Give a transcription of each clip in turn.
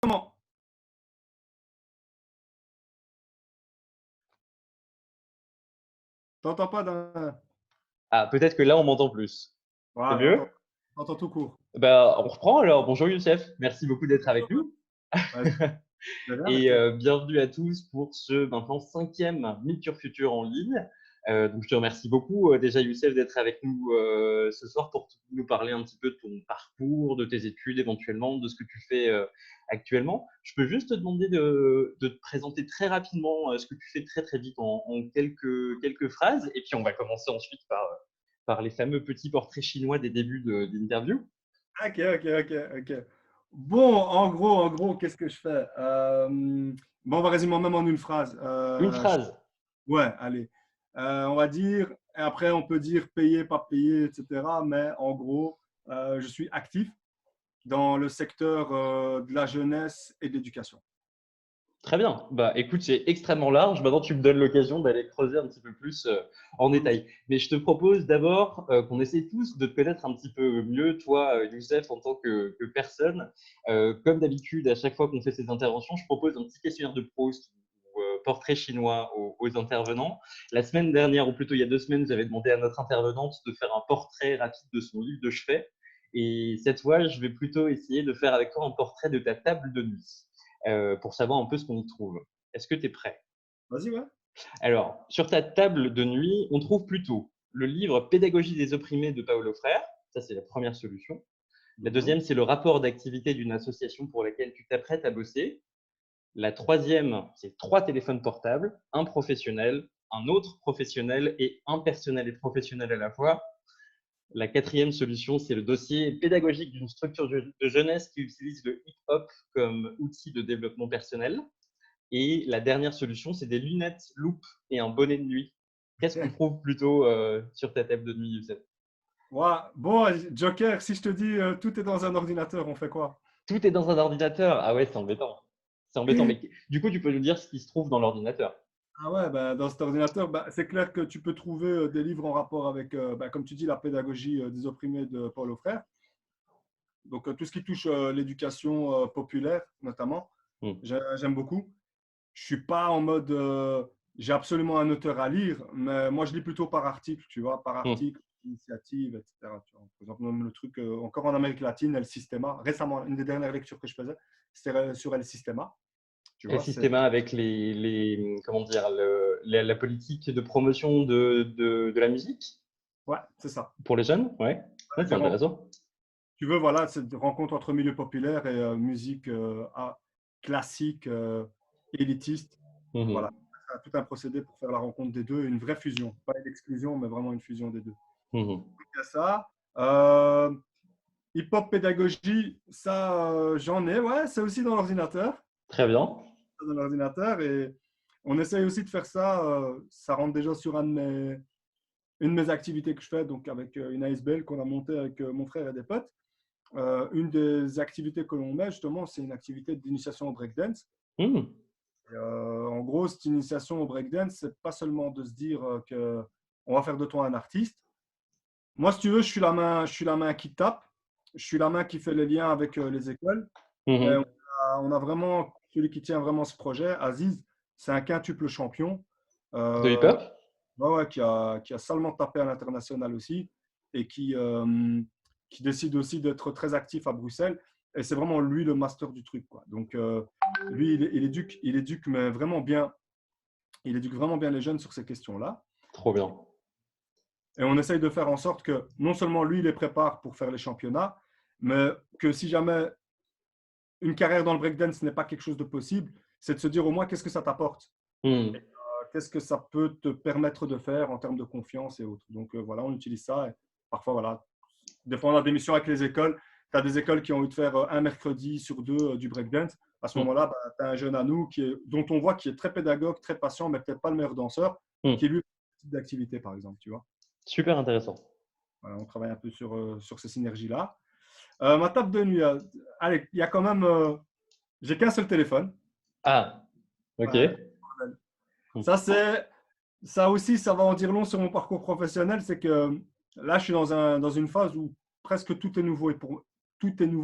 Comment? T'entends pas d'un. Ah, peut-être que là, on m'entend plus. C'est Voilà, mieux? t'entends tout court. Bah, on reprend alors. Bonjour Youssef, merci beaucoup d'être avec nous. Vas-y, je viens, Et merci. bienvenue à tous pour ce maintenant 5e Meet Your Future en ligne. Donc je te remercie beaucoup déjà Youssef d'être avec nous ce soir pour nous parler un petit peu de ton parcours, de tes études éventuellement, de ce que tu fais actuellement. Je peux juste te demander de te présenter très rapidement ce que tu fais très très vite en quelques phrases et puis on va commencer ensuite par les fameux petits portraits chinois des débuts d'interview. Ok, ok, ok, ok. Bon, en gros, qu'est-ce que je fais? Bon, on va résumer même en une phrase. Une phrase. Ouais, allez. On va dire, et après on peut dire payer, pas payer, etc. Mais en gros, je suis actif dans le secteur de la jeunesse et de l'éducation. Très bien. Bah, écoute, c'est extrêmement large. Maintenant, tu me donnes l'occasion d'aller creuser un petit peu plus en détail. Mais je te propose d'abord qu'on essaie tous de te connaître un petit peu mieux, toi, Youssef, en tant que personne. Comme d'habitude, à chaque fois qu'on fait ces interventions, je propose un petit questionnaire de Proust ou portrait chinois aux intervenants. La semaine dernière, ou plutôt il y a 2 semaines, j'avais demandé à notre intervenante de faire un portrait rapide de son livre de chevet. Et cette fois, je vais plutôt essayer de faire avec toi un portrait de ta table de nuit pour savoir un peu ce qu'on y trouve. Est-ce que tu es prêt? Vas-y, ouais. Alors, sur ta table de nuit, on trouve plutôt le livre Pédagogie des opprimés de Paulo Frère. Ça, c'est la première solution. La Mhm. deuxième, c'est le rapport d'activité d'une association pour laquelle tu t'apprêtes à bosser. La troisième, c'est 3 téléphones portables, un professionnel, un autre professionnel et un personnel et professionnel à la fois. La quatrième solution, c'est le dossier pédagogique d'une structure de jeunesse qui utilise le hip-hop comme outil de développement personnel. Et la dernière solution, c'est des lunettes loupe et un bonnet de nuit. Qu'est-ce qu'on trouve plutôt sur ta table de nuit, Youssef? Ouais. Bon, Joker, si je te dis tout est dans un ordinateur, on fait quoi? Tout est dans un ordinateur. Ah ouais, c'est embêtant. C'est embêtant. Mais du coup, tu peux nous dire ce qui se trouve dans l'ordinateur. Ah ouais, bah, dans cet ordinateur, bah, c'est clair que tu peux trouver des livres en rapport avec, bah, comme tu dis, la pédagogie des opprimés de Paulo Frère. Donc, tout ce qui touche l'éducation populaire, notamment, Hmm. j'aime beaucoup. Je suis pas en mode, j'ai absolument un auteur à lire, mais moi, je lis plutôt par article, tu vois, par Hmm. article, initiative, etc. Tu vois. Par exemple, même le truc, encore en Amérique latine, El Sistema. Récemment, une des dernières lectures que je faisais, c'était sur El Sistema. Tu Et le vois, c'est. système avec comment dire, la politique de promotion de la musique Ouais, c'est ça. pour les jeunes. Ouais, ouais, c'est intéressant. Tu veux, voilà, cette rencontre entre milieu populaire et musique classique, élitiste. Voilà, Mhm. tout un procédé pour faire la rencontre des deux, une vraie fusion, pas une exclusion, mais vraiment une fusion des deux. Mhm. Il y a ça. Hip-hop pédagogie, ça, j'en ai, ouais, c'est aussi dans l'ordinateur. Très bien. Dans l'ordinateur et on essaye aussi de faire ça. Ça rentre déjà sur une de mes activités que je fais, donc avec une ASBL qu'on a montée avec mon frère et des potes. Une des activités que l'on met, justement, c'est une activité d'initiation au breakdance. Mhm. Et, en gros, cette initiation au breakdance, c'est pas seulement de se dire que on va faire de toi un artiste. Moi, si tu veux, je suis la main qui tape, je suis la main qui fait les liens avec les écoles. Mais Mhm. on a vraiment celui qui tient vraiment ce projet, Aziz, c'est un quintuple champion. De Euh, hip-hop? ouais, ouais, qui a salement tapé à l'international aussi et qui décide aussi d'être très actif à Bruxelles. Et c'est vraiment lui le master du truc, quoi. Donc, lui, il éduque, mais vraiment bien. Il éduque vraiment bien les jeunes sur ces questions-là. Trop bien. Et on essaye de faire en sorte que non seulement lui, il les prépare pour faire les championnats, mais que si jamais une carrière dans le breakdance n'est pas quelque chose de possible, c'est de se dire au moins qu'est-ce que ça t'apporte, Mhm. qu'est-ce que ça peut te permettre de faire en termes de confiance et autres. Donc voilà, on utilise ça. Et parfois, voilà, des fois, on a des missions avec les écoles. Tu as des écoles qui ont envie de faire un mercredi sur deux du breakdance. À ce Mhm. moment-là, bah, tu as un jeune à nous dont on voit qui est très pédagogue, très patient, mais peut-être pas le meilleur danseur, qui Mhm. lui fait ce type d'activité, par exemple. Tu vois. Super intéressant. Voilà, on travaille un peu sur ces synergies-là. Ma table de nuit, allez, il y a quand même. J'ai qu'un seul téléphone. Ah, ok. Ouais. Mhm. Ça, c'est Ça aussi, ça va en dire long sur mon parcours professionnel. C'est que là, je suis dans une phase où presque tout est nouveau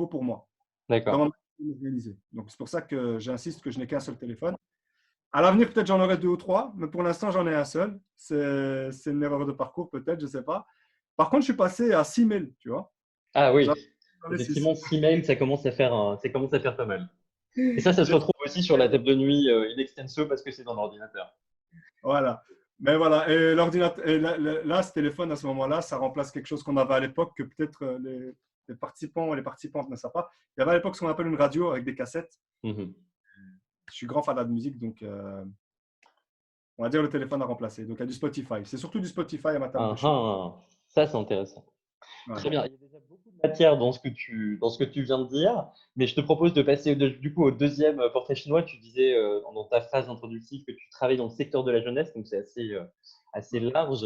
pour moi. D'accord. organisé. Donc, c'est pour ça que j'insiste que je n'ai qu'un seul téléphone. À l'avenir, peut-être j'en aurai deux ou trois, mais pour l'instant, j'en ai un seul. C'est une erreur de parcours, peut-être, je ne sais pas. Par contre, je suis passé à 6 mails, tu vois. Ah oui, J'en ai 6. effectivement, 6 mails, ça commence à faire pas mal. Et ça se J'ai- retrouve aussi sur la table de nuit in extenso parce que c'est dans l'ordinateur. Voilà. Mais voilà. Et l'ordinateur, et là, ce téléphone, à ce moment-là, ça remplace quelque chose qu'on avait à l'époque que peut-être les participants et les participantes ne savent pas. Il y avait à l'époque ce qu'on appelle une radio avec des cassettes. Mhm. Je suis grand fan de musique, donc on va dire le téléphone a remplacé. Donc, il y a du Spotify. C'est surtout du Spotify à ma table de Ah, chevet. ah. Ça, c'est intéressant. Très Voilà. bien. Il y a déjà beaucoup de matière dans ce que tu viens de dire, mais je te propose de passer du coup au deuxième portrait chinois. Tu disais dans ta phrase introductive que tu travailles dans le secteur de la jeunesse, donc c'est assez large.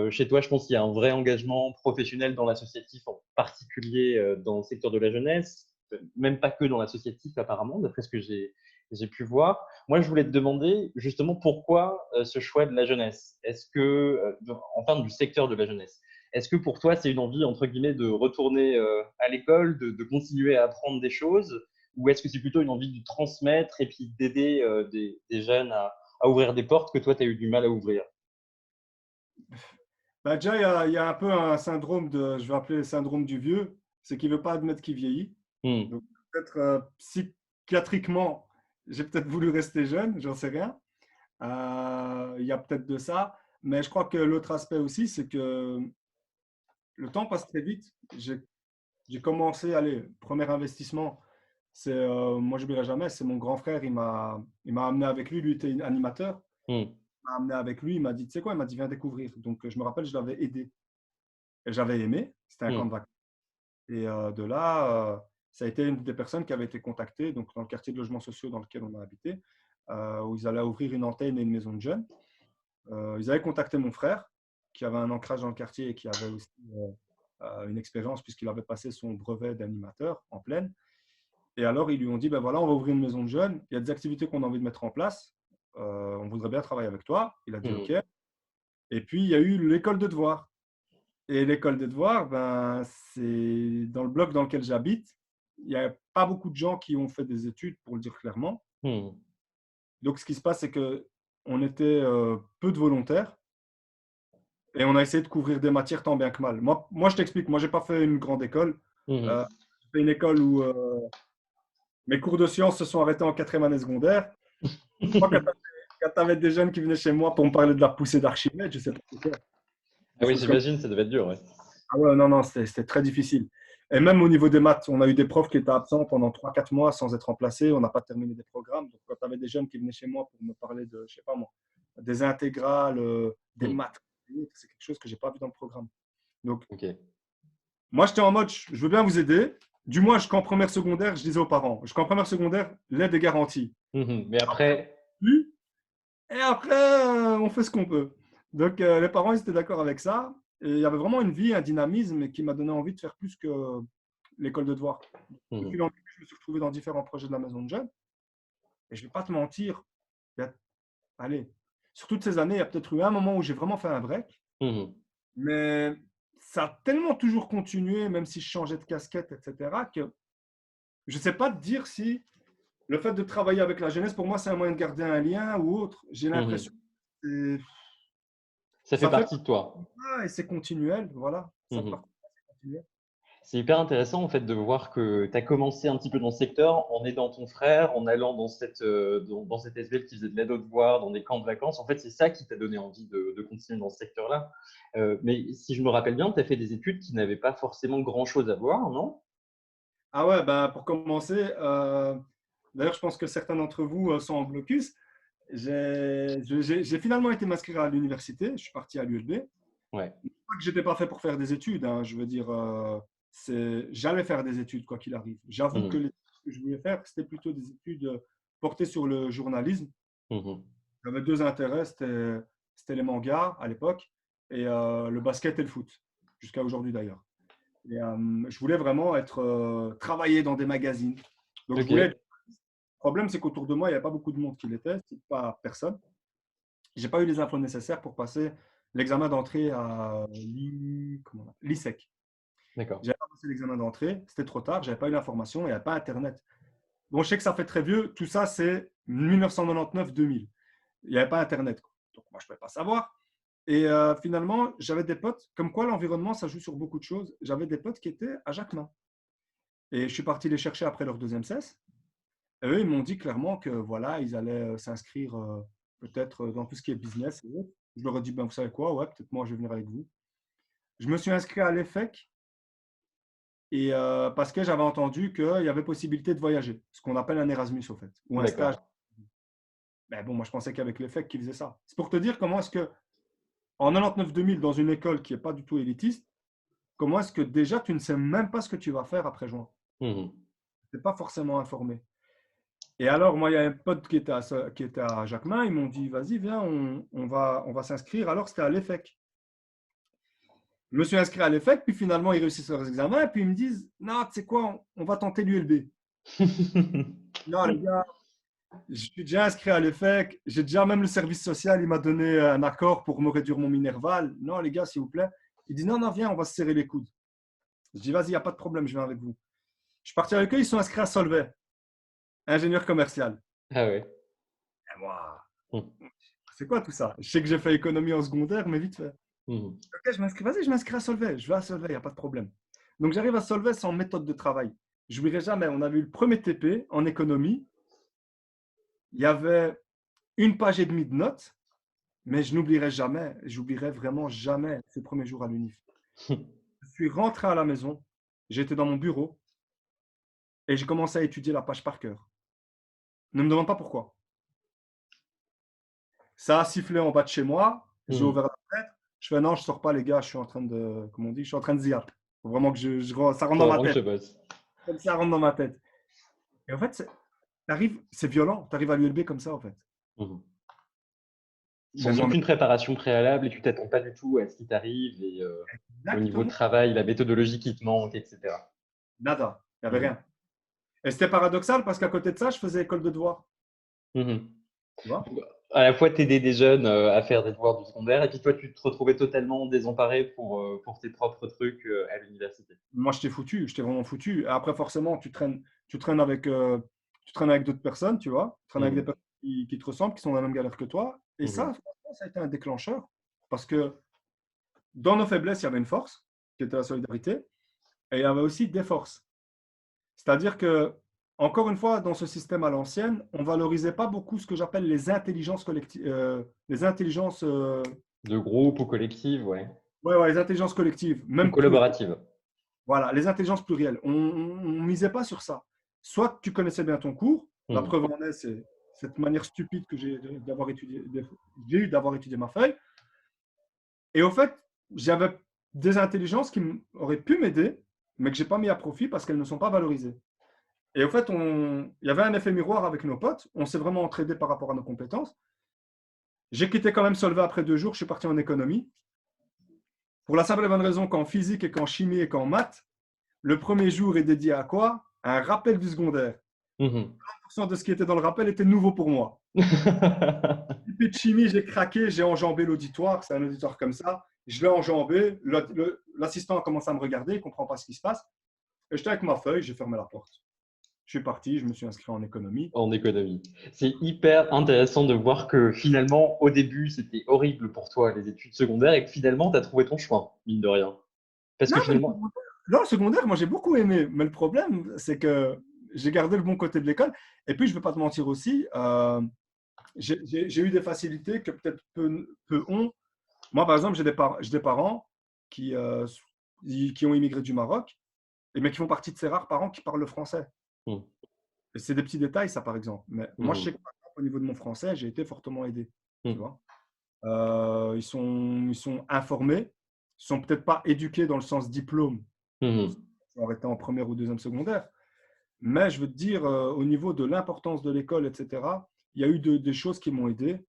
Chez toi, je pense qu'il y a un vrai engagement professionnel dans l'associatif, en particulier dans le secteur de la jeunesse, même pas que dans l'associatif apparemment, d'après ce que j'ai pu voir. Moi, je voulais te demander justement pourquoi ce choix de la jeunesse. Est-ce que, en termes du secteur de la jeunesse, est-ce que pour toi, c'est une envie, entre guillemets, de retourner à l'école, de continuer à apprendre des choses, ou est-ce que c'est plutôt une envie de transmettre et puis d'aider des jeunes à ouvrir des portes que toi, tu as eu du mal à ouvrir? Bah, déjà, il y a un peu un syndrome je vais appeler le syndrome du vieux, c'est qu'il ne veut pas admettre qu'il vieillit. Hmm. Donc, peut-être psychiatriquement, j'ai peut-être voulu rester jeune, j'en sais rien. Il y a peut-être de ça. Mais je crois que l'autre aspect aussi, c'est que le temps passe très vite. J'ai commencé, allez, premier investissement, c'est, moi je n'oublierai jamais, c'est mon grand frère, il m'a amené avec lui, lui était animateur, Hmm. il m'a amené avec lui, il m'a dit, tu sais quoi, il m'a dit, viens découvrir. Donc je me rappelle, je l'avais aidé et j'avais aimé, c'était un camp de Hmm. vacances. Et de là, ça a été une des personnes qui avait été contactée, donc dans le quartier de logements sociaux dans lequel on a habité, où ils allaient ouvrir une antenne et une maison de jeunes. Ils avaient contacté mon frère, qui avait un ancrage dans le quartier et qui avait aussi une expérience puisqu'il avait passé son brevet d'animateur en pleine. Et alors, ils lui ont dit, ben voilà, on va ouvrir une maison de jeunes, il y a des activités qu'on a envie de mettre en place, on voudrait bien travailler avec toi. Il a dit OK. Hmm. Et puis, il y a eu l'école de devoirs. Et l'école des devoirs, ben, c'est dans le bloc dans lequel j'habite, il n'y a pas beaucoup de gens qui ont fait des études, pour le dire clairement. Hmm. Donc, ce qui se passe, c'est qu'on était peu de volontaires et on a essayé de couvrir des matières tant bien que mal. Moi je t'explique, moi, je n'ai pas fait une grande école. Hmm. J'ai fait une école où mes cours de sciences se sont arrêtés en quatrième année secondaire. Moi, quand tu avais des jeunes qui venaient chez moi pour me parler de la poussée d'Archimède, je ne sais pas ce que c'est. Ah Des oui, choses comme j'imagine, ça devait être dur, ouais. Ah ouais, non, non, c'était très difficile. Et même au niveau des maths, on a eu des profs qui étaient absents pendant 3 4 mois sans être remplacés. On n'a pas terminé des programmes. Donc, quand tu avais des jeunes qui venaient chez moi pour me parler de, je sais pas moi, des intégrales, des Hmm. maths, c'est quelque chose que j'ai pas vu dans le programme. Donc, Ok. moi, j'étais en mode, je veux bien vous aider. Du moins, jusqu'en première secondaire, je disais aux parents, jusqu'en première secondaire, l'aide est garantie. Mhm. Mais après, Plus, et après, on fait ce qu'on peut. Donc, les parents, ils étaient d'accord avec ça. Et il y avait vraiment une vie, un dynamisme qui m'a donné envie de faire plus que l'école de devoir. Depuis mhm. longtemps, je me suis retrouvé dans différents projets de la maison de jeunes. Et je ne vais pas te mentir, il y a, allez, sur toutes ces années, il y a peut-être eu un moment où j'ai vraiment fait un break. Mhm. Mais ça a tellement toujours continué, même si je changeais de casquette, etc., que je ne sais pas te dire si le fait de travailler avec la jeunesse, pour moi, c'est un moyen de garder un lien ou autre. J'ai l'impression Mhm. que Ça fait ça fait partie de toi. et c'est continuel, voilà. Ça Mhm. part c'est continuel. C'est hyper intéressant en fait de voir que tu as commencé un petit peu dans ce secteur en aidant ton frère, en allant dans cette SBL qui faisait de l'aide aux devoirs, dans des camps de vacances. En fait, c'est ça qui t'a donné envie de continuer dans ce secteur-là. Mais si je me rappelle bien, tu as fait des études qui n'avaient pas forcément grand-chose à voir, non? Ah ouais, ben pour commencer, d'ailleurs, je pense que certains d'entre vous sont en blocus. J'ai finalement été m'inscrire à l'université. Je suis parti à l'ULB. Ouais. Pas que j'étais pas fait pour faire des études, hein, je veux dire, j'allais faire des études quoi qu'il arrive. J'avoue que Mhm. les études que je voulais faire, c'était plutôt des études portées sur le journalisme. Mhm. J'avais deux intérêts, c'était les mangas à l'époque et le basket et le foot, jusqu'à aujourd'hui d'ailleurs. Et je voulais vraiment travailler dans des magazines. Donc je voulais. Ok. Le problème, c'est qu'autour de moi, il n'y avait pas beaucoup de monde qui l'était, pas personne. J'ai pas eu les infos nécessaires pour passer l'examen d'entrée à l'ISEC. D'accord. J'avais pas passé l'examen d'entrée, c'était trop tard, j'avais pas eu l'information, il n'y avait pas Internet. Bon, je sais que ça fait très vieux. Tout ça, c'est 1999-2000. Il n'y avait pas Internet, quoi. Donc, moi, je ne pouvais pas savoir. Et finalement, j'avais des potes, comme quoi l'environnement, ça joue sur beaucoup de choses. J'avais des potes qui étaient à Jacquemin. Et je suis parti les chercher après leur deuxième cesse. Et eux, ils m'ont dit clairement que voilà, ils allaient s'inscrire peut-être dans tout ce qui est business. Je leur ai dit, ben, vous savez quoi, ouais, peut-être moi, je vais venir avec vous. Je me suis inscrit à l'EFEC et, parce que j'avais entendu qu'il y avait possibilité de voyager, ce qu'on appelle un Erasmus, au fait, ou un stage. D'accord. Mais bon, moi, je pensais qu'avec l'EFEC, qu'ils faisaient ça. C'est pour te dire comment est-ce que, en 99-2000, dans une école qui n'est pas du tout élitiste, comment est-ce que déjà, tu ne sais même pas ce que tu vas faire après juin. Mhm. Tu n'es pas forcément informé. Et alors, moi, il y a un pote qui était à Jacquemin, ils m'ont dit, vas-y, viens, on va s'inscrire. Alors, c'était à l'EFEC. Je me suis inscrit à l'EFEC, puis finalement, ils réussissent leurs examens, et puis ils me disent, non, tu sais quoi, on va tenter l'ULB. Non, les gars, je suis déjà inscrit à l'EFEC, j'ai déjà même le service social, il m'a donné un accord pour me réduire mon Minerval. Non, les gars, s'il vous plaît. Il dit, non, non, viens, on va se serrer les coudes. Je dis, vas-y, il n'y a pas de problème, je viens avec vous. Je suis parti avec eux, ils sont inscrits à Solvay, ingénieur commercial. Ah ouais. Et moi, Mhm. c'est quoi tout ça? Je sais que j'ai fait économie en secondaire, mais vite fait. Mhm. Ok, je m'inscris, vas-y, je m'inscris à Solvay. Je vais à Solvay, il n'y a pas de problème. Donc, j'arrive à Solvay sans méthode de travail. Je n'oublierai jamais, on avait eu le premier TP en économie. Il y avait une page et demie de notes, mais je n'oublierai jamais, j'oublierai vraiment jamais ces premiers jours à l'UNIF. Je suis rentré à la maison, j'étais dans mon bureau et j'ai commencé à étudier la page par cœur. Ne me demande pas pourquoi. Ça a sifflé en bas de chez moi, j'ai Mhm. ouvert la fenêtre, je fais non, je ne sors pas les gars, je suis en train de, comment on dit, je suis en train de zip. Faut vraiment que ça rentre Faut dans ma vraiment que je tête. bosse. Comme ça rentre dans ma tête. Et en fait, c'est violent, tu arrives à l'ULB comme ça en fait. Mhm. Mais Sans moi, aucune préparation préalable et tu t'attends pas du tout à ce qui t'arrive et au niveau de exactement, travail, la méthodologie qui te manque, etc. nada, il n'y avait Mhm. rien. Et c'était paradoxal parce qu'à côté de ça, je faisais école de devoir. Mhm. Tu vois. À la fois, t'aider des jeunes à faire des devoirs du secondaire et puis toi, tu te retrouvais totalement désemparé pour tes propres trucs à l'université. Moi, je t'ai vraiment foutu. Et après, forcément, tu traînes avec, tu traînes avec d'autres personnes, tu vois. Tu traînes avec des Mhm. personnes qui te ressemblent, qui sont dans la même galère que toi. Et ça, Mhm. franchement, ça a été un déclencheur. Parce que dans nos faiblesses, il y avait une force, qui était la solidarité, et il y avait aussi des forces. C'est-à-dire que, encore une fois, dans ce système à l'ancienne, on ne valorisait pas beaucoup ce que j'appelle les intelligences collectives, les intelligences, De groupe ou collective, ouais. ouais, ouais, les intelligences collectives, Ou même plurielles. collaborative. Voilà, les intelligences plurielles. On ne misait pas sur ça. Soit tu connaissais bien ton cours, la Mhm. preuve en est, c'est cette manière stupide que j'ai eu d'avoir étudié ma feuille. Et au fait, j'avais des intelligences qui auraient pu m'aider, mais que je n'ai pas mis à profit parce qu'elles ne sont pas valorisées. Et au fait, il y avait un effet miroir avec nos potes. On s'est vraiment entraidés par rapport à nos compétences. J'ai quitté quand même Solvay après 2 jours. Je suis parti en économie. Pour la simple et bonne raison qu'en physique et qu'en chimie et qu'en maths, le premier jour est dédié à quoi? À un rappel du secondaire. Mhm. 100% de ce qui était dans le rappel était nouveau pour moi. Puis de chimie, j'ai craqué, j'ai enjambé l'auditoire. C'est un auditoire comme ça. Je l'ai enjambé. L'assistant a commencé à me regarder, il ne comprend pas ce qui se passe. Et j'étais avec ma feuille, j'ai fermé la porte. Je suis parti, je me suis inscrit en économie. En économie. C'est hyper intéressant de voir que finalement, au début, c'était horrible pour toi, les études secondaires, et que finalement, tu as trouvé ton chemin, mine de rien. Parce Non, que mais finalement, le secondaire, moi j'ai beaucoup aimé. Mais le problème, c'est que j'ai gardé le bon côté de l'école. Et puis, je ne vais pas te mentir aussi, j'ai eu des facilités que peut-être peu ont. Moi, par exemple, j'ai des parents qui ont immigré du Maroc, mais qui font partie de ces rares parents qui parlent le français. hmm, Et c'est des petits détails, ça, par exemple. Mais moi, je sais hmm, que par exemple, au niveau de mon français, j'ai été fortement aidé. Tu hmm, vois. Ils sont informés, ils sont peut-être pas éduqués dans le sens diplôme. hmm, Ils ont arrêté en première ou deuxième secondaire. Mais je veux te dire, au niveau de l'importance de l'école, etc., il y a eu des choses qui m'ont aidé.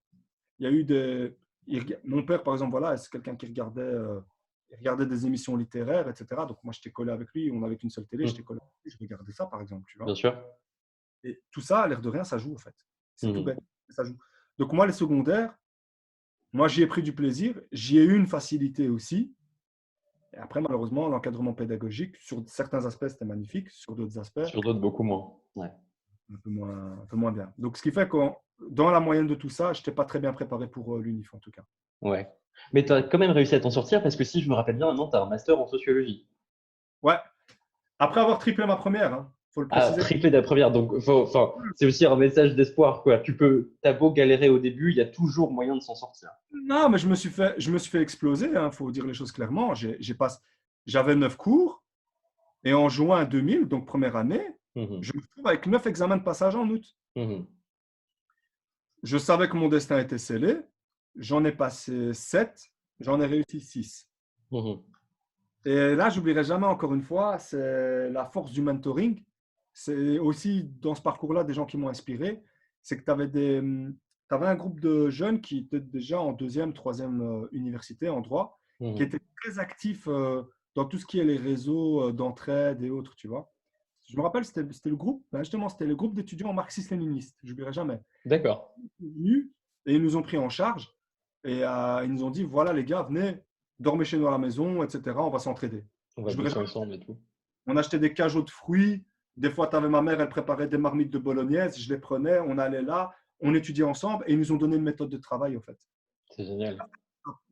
Il y a eu mon père, par exemple, voilà, c'est quelqu'un qui il regardait des émissions littéraires, etc. Donc, moi, j'étais collé avec lui. On n'avait qu'une seule télé, j'étais hmm. collé avec lui. Je regardais ça, par exemple, tu Bien vois. sûr. Et tout ça, à l'air de rien, ça joue, en fait. C'est tout Hmm, bête. Ça joue. Donc, moi, les secondaires, moi, j'y ai pris du plaisir. J'y ai eu une facilité aussi. Et après, malheureusement, l'encadrement pédagogique, sur certains aspects, c'était magnifique. Sur d'autres aspects, sur d'autres, beaucoup moins. Ouais. un peu moins bien. Donc, ce qui fait que dans la moyenne de tout ça, je n'étais pas très bien préparé pour l'UNIF, en tout cas. Ouais. Mais tu as quand même réussi à t'en sortir parce que si je me rappelle bien, maintenant, tu as un master en sociologie. Ouais, après avoir triplé ma première, hein, faut le Ah, préciser. triplé de la première. Donc, enfin, c'est aussi un message d'espoir, quoi. T'as beau galérer au début, il y a toujours moyen de s'en sortir. Non, mais je me suis fait exploser, il faut dire les choses clairement. J'avais 9 cours, et en juin 2000, donc première année, Mhm. je me retrouve avec 9 examens de passage en août. Mhm. Je savais que mon destin était scellé. J'en ai passé 7, j'en ai réussi 6. Mhm. Et là, j'oublierai jamais encore une fois, c'est la force du mentoring. C'est aussi dans ce parcours-là des gens qui m'ont inspiré. C'est que tu avais un groupe de jeunes qui étaient déjà en deuxième, troisième université en droit, qui Mhm. étaient très actifs dans tout ce qui est les réseaux d'entraide et autres, tu vois. Je me rappelle, c'était le groupe, ben justement, c'était le groupe d'étudiants marxistes-léninistes. Je n'oublierai jamais. D'accord. Ils sont venus et ils nous ont pris en charge et ils nous ont dit, voilà les gars, venez, dormez chez nous à la maison, etc. On va s'entraider. On va Je verrai bosser jamais. ensemble et tout. On achetait des cajots de fruits. Des fois, tu avais ma mère, elle préparait des marmites de bolognaise. Je les prenais, on allait là, on étudiait ensemble et ils nous ont donné une méthode de travail, au fait. C'est génial.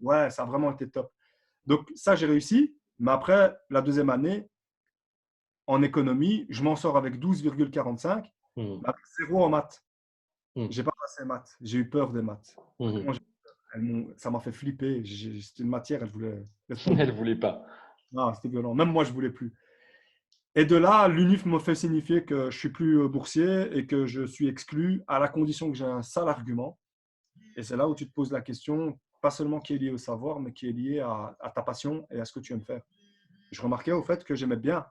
Ouais, ça a vraiment été top. Donc, ça, j'ai réussi. Mais après, la deuxième année, en économie, je m'en sors avec 12,45, Mhm. mais avec zéro en maths. Mhm. J'ai pas passé maths. J'ai eu peur des maths. Mhm. Vraiment, ça m'a fait flipper. C'était une matière, elle voulait. Laisse tomber. Elle voulait pas. Ah, c'était violent. Même moi, je voulais plus. Et de là, l'UNIF me fait signifier que je suis plus boursier et que je suis exclu à la condition que j'ai un sale argument. Et c'est là où tu te poses la question, pas seulement qui est lié au savoir, mais qui est lié à ta passion et à ce que tu aimes faire. Je remarquais au fait que j'aimais bien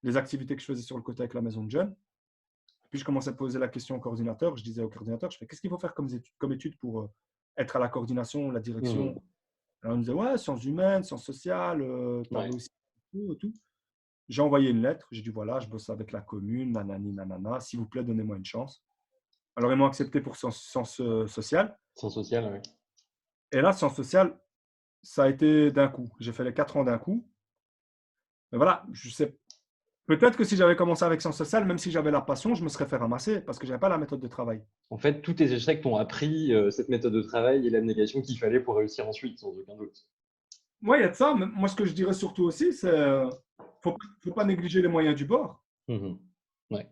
les activités que je faisais sur le côté avec la maison de jeunes. Puis je commençais à poser la question au coordinateur. Je disais au coordinateur, je fais, qu'est-ce qu'il faut faire comme étude pour être à la coordination, la direction. Mhm. Alors, on me disait, ouais, sciences humaines, sciences sociales, tu avais Ouais. aussi tout. J'ai envoyé une lettre, j'ai dit voilà, je bosse avec la commune, nanani, nanana, s'il vous plaît, donnez-moi une chance. Alors, ils m'ont accepté pour sciences sociales. Sans social, ouais. Et là, sciences sociales, ça a été d'un coup. J'ai fait les 4 ans d'un coup. Mais voilà, je sais, peut-être que si j'avais commencé avec sciences sociales, même si j'avais la passion, je me serais fait ramasser parce que je n'avais pas la méthode de travail. En fait, tous tes échecs t'ont appris cette méthode de travail et l'abnégation qu'il fallait pour réussir ensuite, sans aucun doute. Moi, il y a de ça. Mais moi, ce que je dirais surtout aussi, c'est faut pas négliger les moyens du bord. Mhm. Ouais.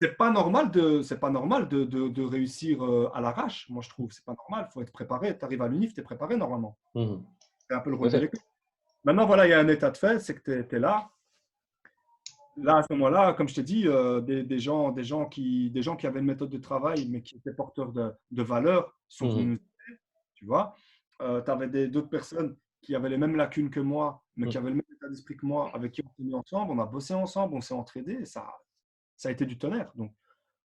C'est pas normal de réussir à l'arrache. Moi, je trouve, c'est pas normal. Il faut être préparé. Tu arrives à l'UNIF, tu es préparé normalement. Mhm. C'est un peu le Tout à rôle de fait. l'école. Maintenant, voilà, il y a un état de fait, c'est que tu es là. Là, à ce moment-là, comme je t'ai dit, des gens qui avaient une méthode de travail, mais qui étaient porteurs de valeurs, sont venus Mhm. nous aider, tu vois. Tu avais d'autres personnes qui avaient les mêmes lacunes que moi, mais qui Mhm. avaient le même état d'esprit que moi, avec qui on s'est mis ensemble, on a bossé ensemble, on s'est entraidés, et ça a été du tonnerre. Donc,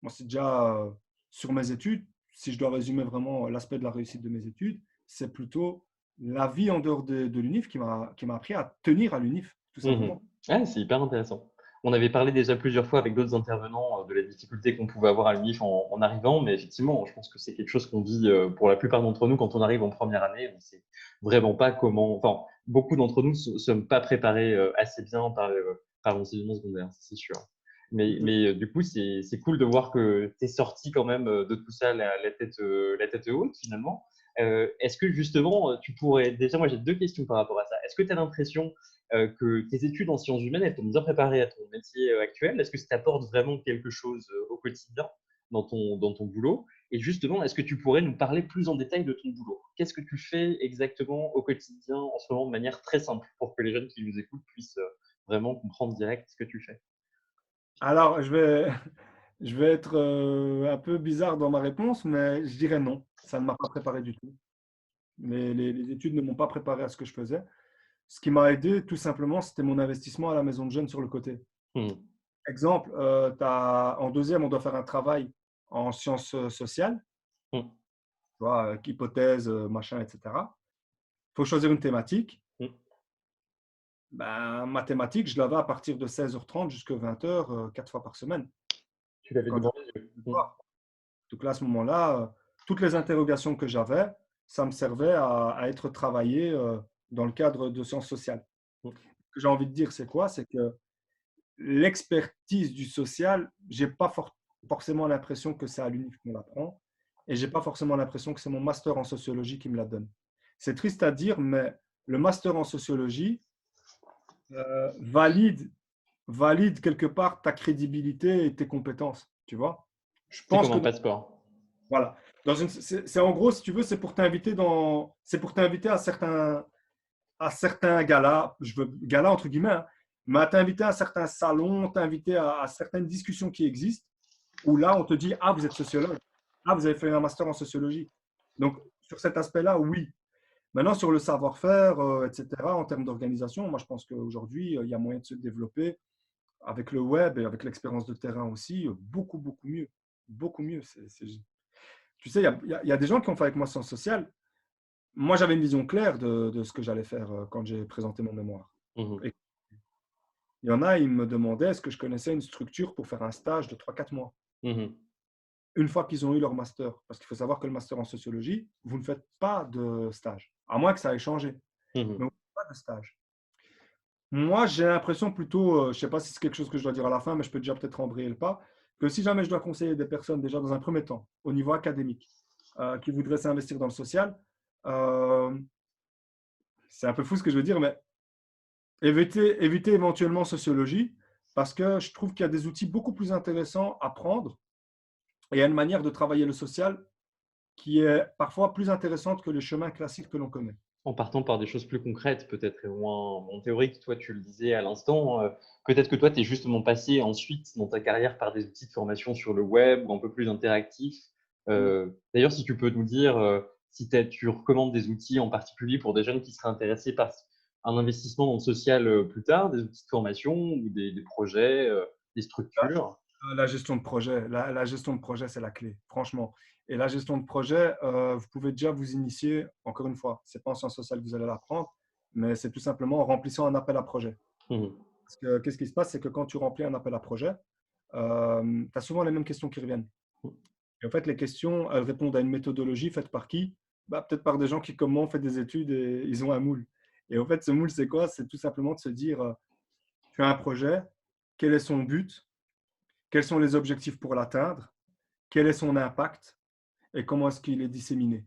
moi, c'est déjà sur mes études, si je dois résumer vraiment l'aspect de la réussite de mes études, c'est plutôt la vie en dehors de l'UNIF qui m'a appris à tenir à l'UNIF, tout Mhm. simplement. Ouais, c'est hyper intéressant. On avait parlé déjà plusieurs fois avec d'autres intervenants de la difficulté qu'on pouvait avoir à l'UNIF en arrivant, mais effectivement, je pense que c'est quelque chose qu'on vit pour la plupart d'entre nous quand on arrive en première année. On ne sait vraiment pas comment. Enfin, beaucoup d'entre nous ne sommes pas préparés assez bien par l'enseignement secondaire, c'est sûr. Mais du coup, c'est cool de voir que tu es sorti quand même de tout ça la tête haute finalement. Est-ce que justement, tu pourrais. Déjà, moi j'ai deux questions par rapport à ça. Est-ce que tu as l'impression que tes études en sciences humaines, elles t'ont bien préparé à ton métier actuel? Est-ce que ça t'apporte vraiment quelque chose au quotidien dans ton boulot? Et justement, est-ce que tu pourrais nous parler plus en détail de ton boulot? Qu'est-ce que tu fais exactement au quotidien en ce moment de manière très simple pour que les jeunes qui nous écoutent puissent vraiment comprendre direct ce que tu fais? Alors, je vais être un peu bizarre dans ma réponse, mais je dirais non. Ça ne m'a pas préparé du tout. Les études ne m'ont pas préparé à ce que je faisais. Ce qui m'a aidé, tout simplement, c'était mon investissement à la maison de jeunes sur le côté. Mhm. Exemple, en deuxième, on doit faire un travail en sciences sociales, Mhm. tu vois, hypothèse, machin, etc. Il faut choisir une thématique. Mhm. Ben, mathématiques, je l'avais à partir de 16h30 jusqu'à 20h, 4 fois par semaine. Tu l'avais Quand devant les yeux. je- Donc là, à ce moment-là, toutes les interrogations que j'avais, ça me servait à être travaillé dans le cadre de sciences sociales. Mhm. Ce que j'ai envie de dire, c'est quoi? C'est que l'expertise du social, j'ai pas fort. forcément l'impression que c'est à l'UNIF qu'on l'apprend et j'ai pas forcément l'impression que c'est mon master en sociologie qui me la donne. C'est triste à dire, mais le master en sociologie valide, valide quelque part ta crédibilité et tes compétences, tu vois. Je C'est pense comme que un passeport. voilà. C'est en gros, si tu veux, c'est pour t'inviter à certains galas, je veux galas entre guillemets, hein, mais à t'inviter à certains salons, t'inviter à certaines discussions qui existent, où là, on te dit, ah, vous êtes sociologue, ah, vous avez fait un master en sociologie. Donc, sur cet aspect-là, oui. Maintenant, sur le savoir-faire, etc., en termes d'organisation, moi, je pense qu'aujourd'hui, il y a moyen de se développer avec le web et avec l'expérience de terrain aussi, beaucoup, beaucoup mieux. Beaucoup mieux. Tu sais, il y a des gens qui ont fait avec moi sciences sociales. Moi, j'avais une vision claire de ce que j'allais faire quand j'ai présenté mon mémoire. Mhm. Et il y en a, ils me demandaient est-ce que je connaissais une structure pour faire un stage de 3 4 mois Mhm. une fois qu'ils ont eu leur master. Parce qu'il faut savoir que le master en sociologie, vous ne faites pas de stage, à moins que ça ait changé. Mhm. Mais vous ne faites pas de stage. Moi, j'ai l'impression plutôt, je ne sais pas si c'est quelque chose que je dois dire à la fin, mais je peux déjà peut-être embrayer le pas, que si jamais je dois conseiller des personnes déjà dans un premier temps, au niveau académique, qui voudraient s'investir dans le social, euh, c'est un peu fou ce que je veux dire, mais éviter éventuellement sociologie, parce que je trouve qu'il y a des outils beaucoup plus intéressants à prendre et il y a une manière de travailler le social qui est parfois plus intéressante que les chemins classiques que l'on connaît. En partant par des choses plus concrètes, peut-être, et moins théoriques. Toi, tu le disais à l'instant, peut-être que toi, tu es justement passé ensuite dans ta carrière par des outils de formation sur le web ou un peu plus interactifs. D'ailleurs, si tu peux nous dire si tu recommandes des outils en particulier pour des jeunes qui seraient intéressés par un investissement dans le social plus tard, des outils de formation ou des projets, des structures. La gestion de projet, la gestion de projet, c'est la clé, franchement. Et la gestion de projet, vous pouvez déjà vous initier, encore une fois, ce n'est pas en sciences sociales que vous allez l'apprendre, mais c'est tout simplement en remplissant un appel à projet. Mhm. Parce que qu'est-ce qui se passe, c'est que quand tu remplis un appel à projet, tu as souvent les mêmes questions qui reviennent. Et en fait, les questions, elles répondent à une méthodologie faite par qui? Bah, peut-être par des gens qui, comme moi, ont fait des études et ils ont un moule. Et en fait, ce moule, c'est quoi? C'est tout simplement de se dire, tu as un projet, quel est son but? Quels sont les objectifs pour l'atteindre? Quel est son impact? Et comment est-ce qu'il est disséminé?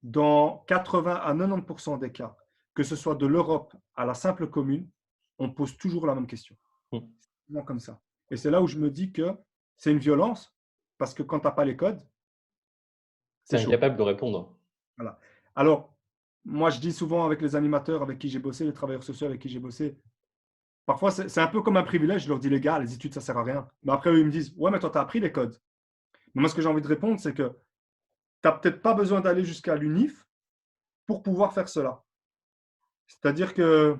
Dans 80 à 90% des cas, que ce soit de l'Europe à la simple commune, on pose toujours la même question. Mhm. C'est comme ça. Et c'est là où je me dis que c'est une violence, parce que quand tu n'as pas les codes, Tu c'est es chaud. incapable de répondre. Voilà. Alors, moi, je dis souvent avec les animateurs avec qui j'ai bossé, les travailleurs sociaux avec qui j'ai bossé, parfois, c'est un peu comme un privilège. Je leur dis, les gars, les études, ça ne sert à rien. Mais après, eux, ils me disent, ouais, mais toi, tu as appris les codes. Mais moi, ce que j'ai envie de répondre, c'est que tu n'as peut-être pas besoin d'aller jusqu'à l'UNIF pour pouvoir faire cela. C'est-à-dire que,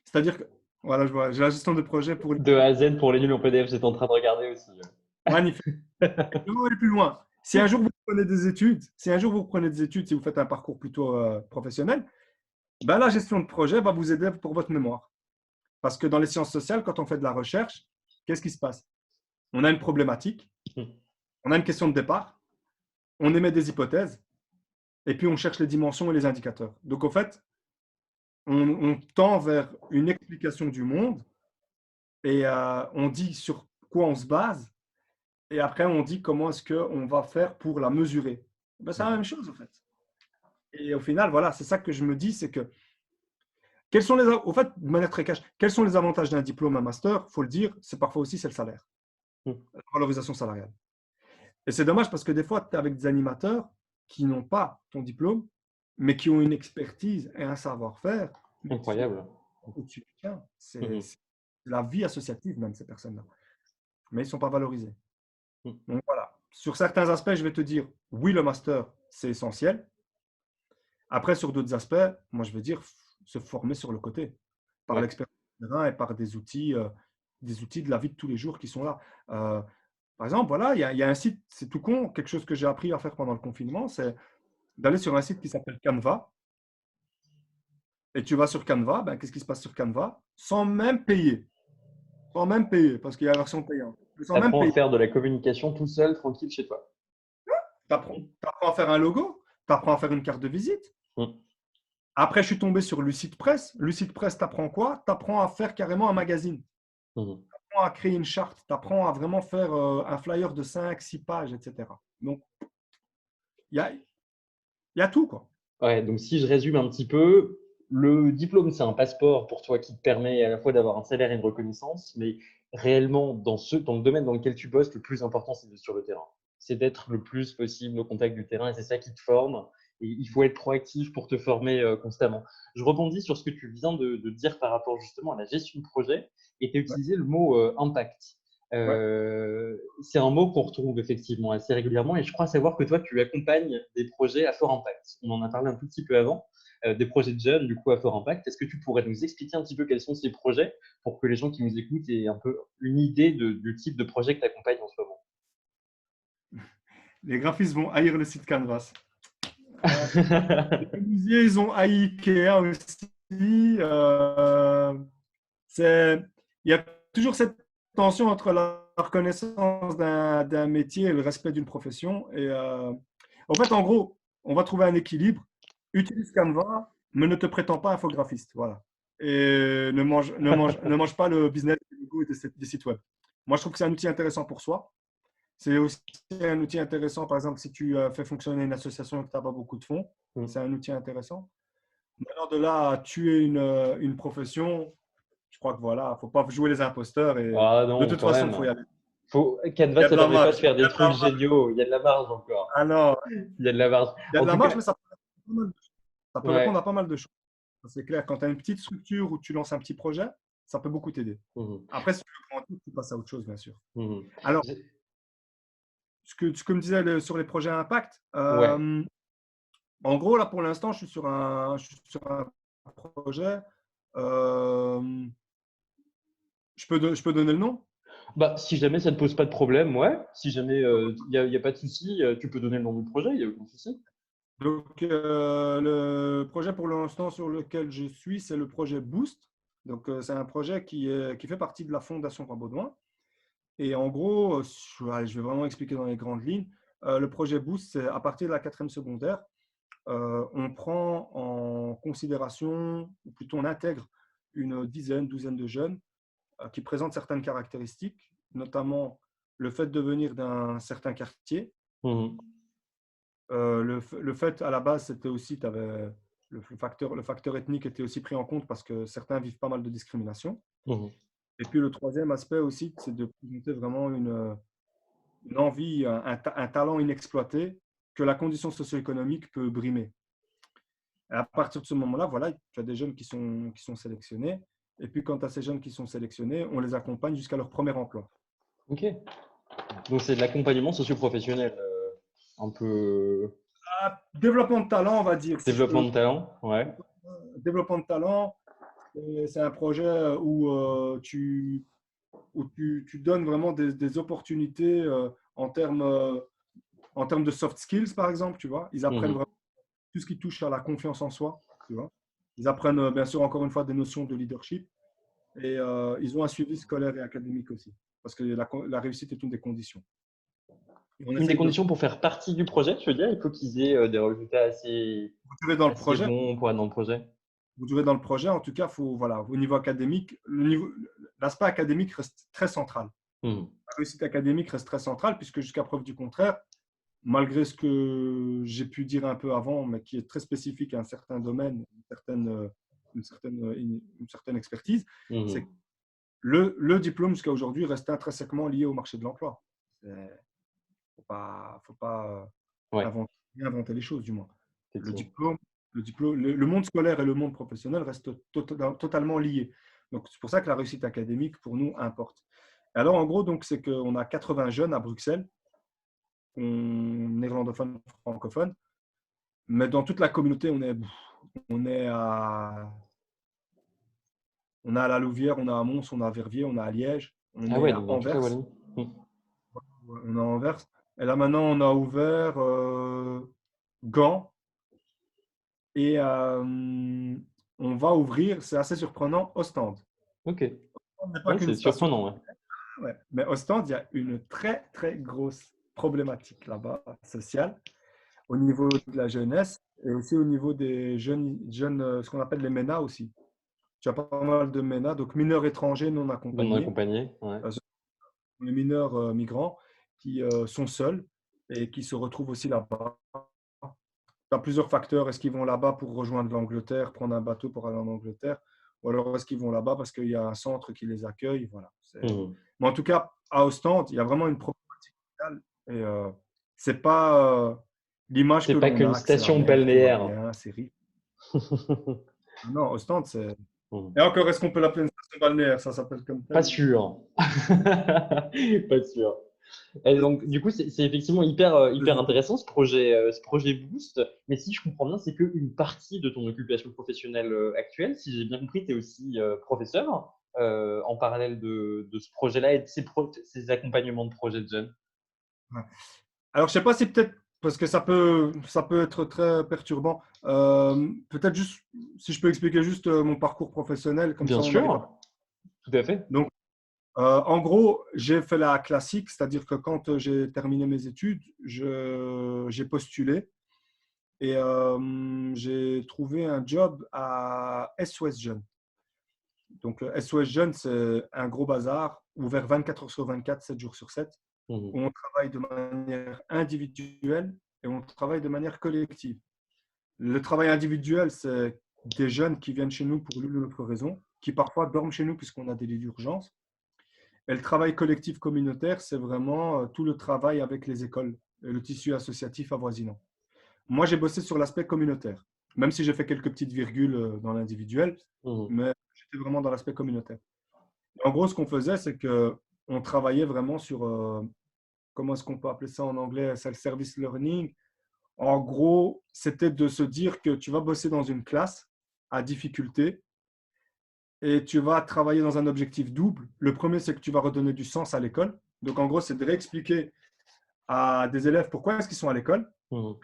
c'est-à-dire que, voilà, je vois, j'ai la gestion de projet pour les De A à Z pour les nuls en PDF, j'étais en train de regarder aussi. magnifiques. Je vais aller plus loin. Si un jour vous prenez des études, si un jour vous prenez des études, si vous faites un parcours plutôt professionnel, ben, la gestion de projet va vous aider pour votre mémoire. Parce que dans les sciences sociales, quand on fait de la recherche, qu'est-ce qui se passe? On a une problématique, on a une question de départ, on émet des hypothèses, et puis on cherche les dimensions et les indicateurs. Donc, en fait, on tend vers une explication du monde et on dit sur quoi on se base, et après on dit comment est-ce qu'on va faire pour la mesurer. Ben, c'est la même chose, en fait. Et au final, voilà, c'est ça que je me dis, c'est que au fait, de manière très cash, quels sont les avantages d'un diplôme, un master? Il faut le dire, c'est parfois aussi, c'est le salaire, la valorisation salariale. Et c'est dommage parce que des fois, tu es avec des animateurs qui n'ont pas ton diplôme, mais qui ont une expertise et un savoir-faire qui est Incroyable. au-dessus du tien. C'est Mhm. la vie associative, même, ces personnes-là. Mais ils ne sont pas valorisés. Mhm. Donc voilà. Sur certains aspects, je vais te dire, oui, le master, c'est essentiel. Après, sur d'autres aspects, moi, je vais dire, se former sur le côté, par Ouais. l'expérience du terrain et par des outils de la vie de tous les jours qui sont là. Par exemple, voilà, il y a un site, c'est tout con, quelque chose que j'ai appris à faire pendant le confinement, c'est d'aller sur un site qui s'appelle Canva. Et tu vas sur Canva, ben, qu'est-ce qui se passe sur Canva? Sans même payer. Sans même payer, parce qu'il y a la version payante. Mais sans même Apprends à payer. faire de la communication tout seul, tranquille chez toi. Tu apprends à faire un logo, tu apprends à faire une carte de visite. Mhm. Après, je suis tombé sur Lucide Press. Lucide Press, tu apprends quoi? Tu apprends à faire carrément un magazine. Mhm. apprends à créer une charte, tu apprends à vraiment faire un flyer de 5, 6 pages, etc. Donc, il y a, il y a tout, quoi. Ouais, donc si je résume un petit peu, le diplôme, c'est un passeport pour toi qui te permet à la fois d'avoir un salaire et une reconnaissance, mais réellement, dans le domaine dans lequel tu bosses, le plus important, c'est d'être sur le terrain. C'est d'être le plus possible au contact du terrain et c'est ça qui te forme. Et il faut être proactif pour te former constamment. Je rebondis sur ce que tu viens de dire par rapport justement à la gestion de projet et tu as Ouais, utilisé le mot impact. ouais. C'est un mot qu'on retrouve effectivement assez régulièrement et je crois savoir que toi, tu accompagnes des projets à fort impact. On en a parlé un tout petit peu avant, des projets de jeunes, du coup, à fort impact. Est-ce que tu pourrais nous expliquer un petit peu quels sont ces projets pour que les gens qui nous écoutent aient un peu une idée du type de projet que tu accompagnes en ce moment? Les graphistes vont haïr le site Canvas. Euh, les menuisiers, ils ont haï Ikea aussi. C'est, il y a toujours cette tension entre la reconnaissance d'un métier et le respect d'une profession. Et en fait, en gros, on va trouver un équilibre. Utilise Canva, mais ne te prétends pas infographiste. Voilà. Et ne mange pas le business des logos et des sites web. Moi, je trouve que c'est un outil intéressant pour soi. C'est aussi un outil intéressant, par exemple, si tu fais fonctionner une association et que tu n'as pas beaucoup de fonds. C'est un outil intéressant. Maintenant, de là à tuer une profession, je crois que voilà, faut pas jouer les imposteurs et Ah de non, toute quand façon, il même. faut y aller. Il Canva, y a de ça la permet pas de marge. faire Il y des a de la trucs marge. géniaux. Il y a de la marge encore. Ah non, Il y a de la marge. il y a En de la tout marge, cas, mais ça peut répondre ouais. à pas mal de choses. C'est clair, quand tu as une petite structure où tu lances un petit projet, ça peut beaucoup t'aider. Mhm. Après, si tu veux grandir, tu passes à autre chose, bien sûr. Mhm. Alors, ce que me disais sur les projets à impact, Ouais. en gros, là, pour l'instant, je suis sur un projet. euh, je peux donner le nom? Bah, si jamais ça ne pose pas de problème, ouais. Si jamais y a pas de souci, tu peux donner le nom du projet, il n'y a aucun souci. Donc, le projet pour l'instant sur lequel je suis, c'est le projet Boost. Donc, c'est un projet qui fait partie de la Fondation Rambaudouin. Et en gros, allez, je vais vraiment expliquer dans les grandes lignes. Le projet Boost, c'est à partir de la quatrième secondaire, on prend en considération, ou plutôt on intègre une dizaine, douzaine de jeunes qui présentent certaines caractéristiques, notamment le fait de venir d'un certain quartier. Mhm. Le fait à la base, c'était aussi, le facteur ethnique était aussi pris en compte parce que certains vivent pas mal de discrimination. Mhm. Et puis le troisième aspect aussi, c'est de présenter vraiment une envie, un talent inexploité que la condition socio-économique peut brimer. Et à partir de ce moment-là, voilà, tu as des jeunes qui sont sélectionnés. Et puis quand tu as ces jeunes qui sont sélectionnés, on les accompagne jusqu'à leur premier emploi. Ok. Donc c'est de l'accompagnement socio-professionnel, un peu Développement de talent, on va dire. Si je développement peux, de talent, ouais. développement de talent, c'est un projet tu donnes vraiment des opportunités en termes de soft skills, par exemple, tu vois. Ils apprennent Mhm. vraiment tout ce qui touche à la confiance en soi, tu vois. Ils apprennent, bien sûr, encore une fois, des notions de leadership et ils ont un suivi scolaire et académique aussi, parce que la réussite est une des conditions. Et on Une des essaye de conditions pour faire partie du projet, tu veux dire, il faut qu'ils aient des résultats assez, vous durez dans le assez projet. bons pour être dans le projet. Vous durez dans le projet, en tout cas, faut, voilà, au niveau académique, l'aspect académique reste très central. Mhm. La réussite académique reste très centrale, puisque jusqu'à preuve du contraire, malgré ce que j'ai pu dire un peu avant, mais qui est très spécifique à un certain domaine, une certaine expertise, c'est que Mhm. le diplôme jusqu'à aujourd'hui reste intrinsèquement lié au marché de l'emploi. Il ne faut pas Ouais, inventer les choses, du moins. Le effectivement. diplôme, le monde scolaire et le monde professionnel restent totalement liés. Donc, c'est pour ça que la réussite académique, pour nous, importe. Alors, en gros, donc, c'est qu'on a 80 jeunes à Bruxelles, néerlandophones, francophones, mais dans toute la communauté, on est à, on a à La Louvière, on a à Mons, on a à Verviers, on a à Liège, on Ah est ouais, à donc dans toute la Anvers. Wallonie. Mhm. On est à Anvers. Et là, maintenant, on a ouvert Gand et on va ouvrir, c'est assez surprenant, Ostende. Ok. Ostende n'est pas Ouais, qu'une c'est station, surprenant, ouais. ouais. Mais Ostende, il y a une très, très grosse problématique là-bas, sociale, au niveau de la jeunesse et aussi au niveau des jeunes ce qu'on appelle les MENA aussi. tu as pas mal de MENA, donc mineurs étrangers non Non accompagnés, accompagné, ouais. ce sont les mineurs migrants qui sont seuls et qui se retrouvent aussi là-bas. Tu as plusieurs facteurs. Est-ce qu'ils vont là-bas pour rejoindre l'Angleterre, prendre un bateau pour aller en Angleterre, ou alors est-ce qu'ils vont là-bas parce qu'il y a un centre qui les accueille, voilà. Mhm. Mais en tout cas, à Ostende, il y a vraiment une problématique locale et c'est pas l'image C'est que pas l'on qu'une a, que c'est la station mer, tout va balnéaire. bien, c'est riche. Non, Ostende, c'est… Mhm. Et encore, est-ce qu'on peut l'appeler une station balnéaire? Ça s'appelle comme Pas tel. sûr. Pas sûr. Et donc, du coup, c'est effectivement hyper intéressant ce projet Boost. Mais si je comprends bien, c'est qu'une partie de ton occupation professionnelle actuelle. Si j'ai bien compris, tu es aussi professeur en parallèle de ce projet-là et de ces accompagnements de projets de jeunes. Ouais. Alors, je sais pas si peut-être, parce que ça peut être très perturbant. Peut-être juste, si je peux expliquer juste mon parcours professionnel, comme Bien ça on arrive à… sûr, tout à fait. Donc, en gros, j'ai fait la classique, c'est-à-dire que quand j'ai terminé mes études, j'ai postulé et j'ai trouvé un job à SOS Jeunes. Donc, SOS Jeunes, c'est un gros bazar ouvert 24 heures sur 24, 7 jours sur 7, Mhm. où on travaille de manière individuelle et on travaille de manière collective. Le travail individuel, c'est des jeunes qui viennent chez nous pour l'une ou l'autre raison, qui parfois dorment chez nous puisqu'on a des lits d'urgence. Et le travail collectif communautaire, c'est vraiment tout le travail avec les écoles et le tissu associatif avoisinant. Moi, j'ai bossé sur l'aspect communautaire, même si j'ai fait quelques petites virgules dans l'individuel, Mhm. mais j'étais vraiment dans l'aspect communautaire. En gros, ce qu'on faisait, c'est qu'on travaillait vraiment sur, comment est-ce qu'on peut appeler ça en anglais, self-service learning. En gros, c'était de se dire que tu vas bosser dans une classe à difficulté et tu vas travailler dans un objectif double. Le premier, c'est que tu vas redonner du sens à l'école. Donc, en gros, c'est de réexpliquer à des élèves pourquoi est-ce qu'ils sont à l'école Mhm.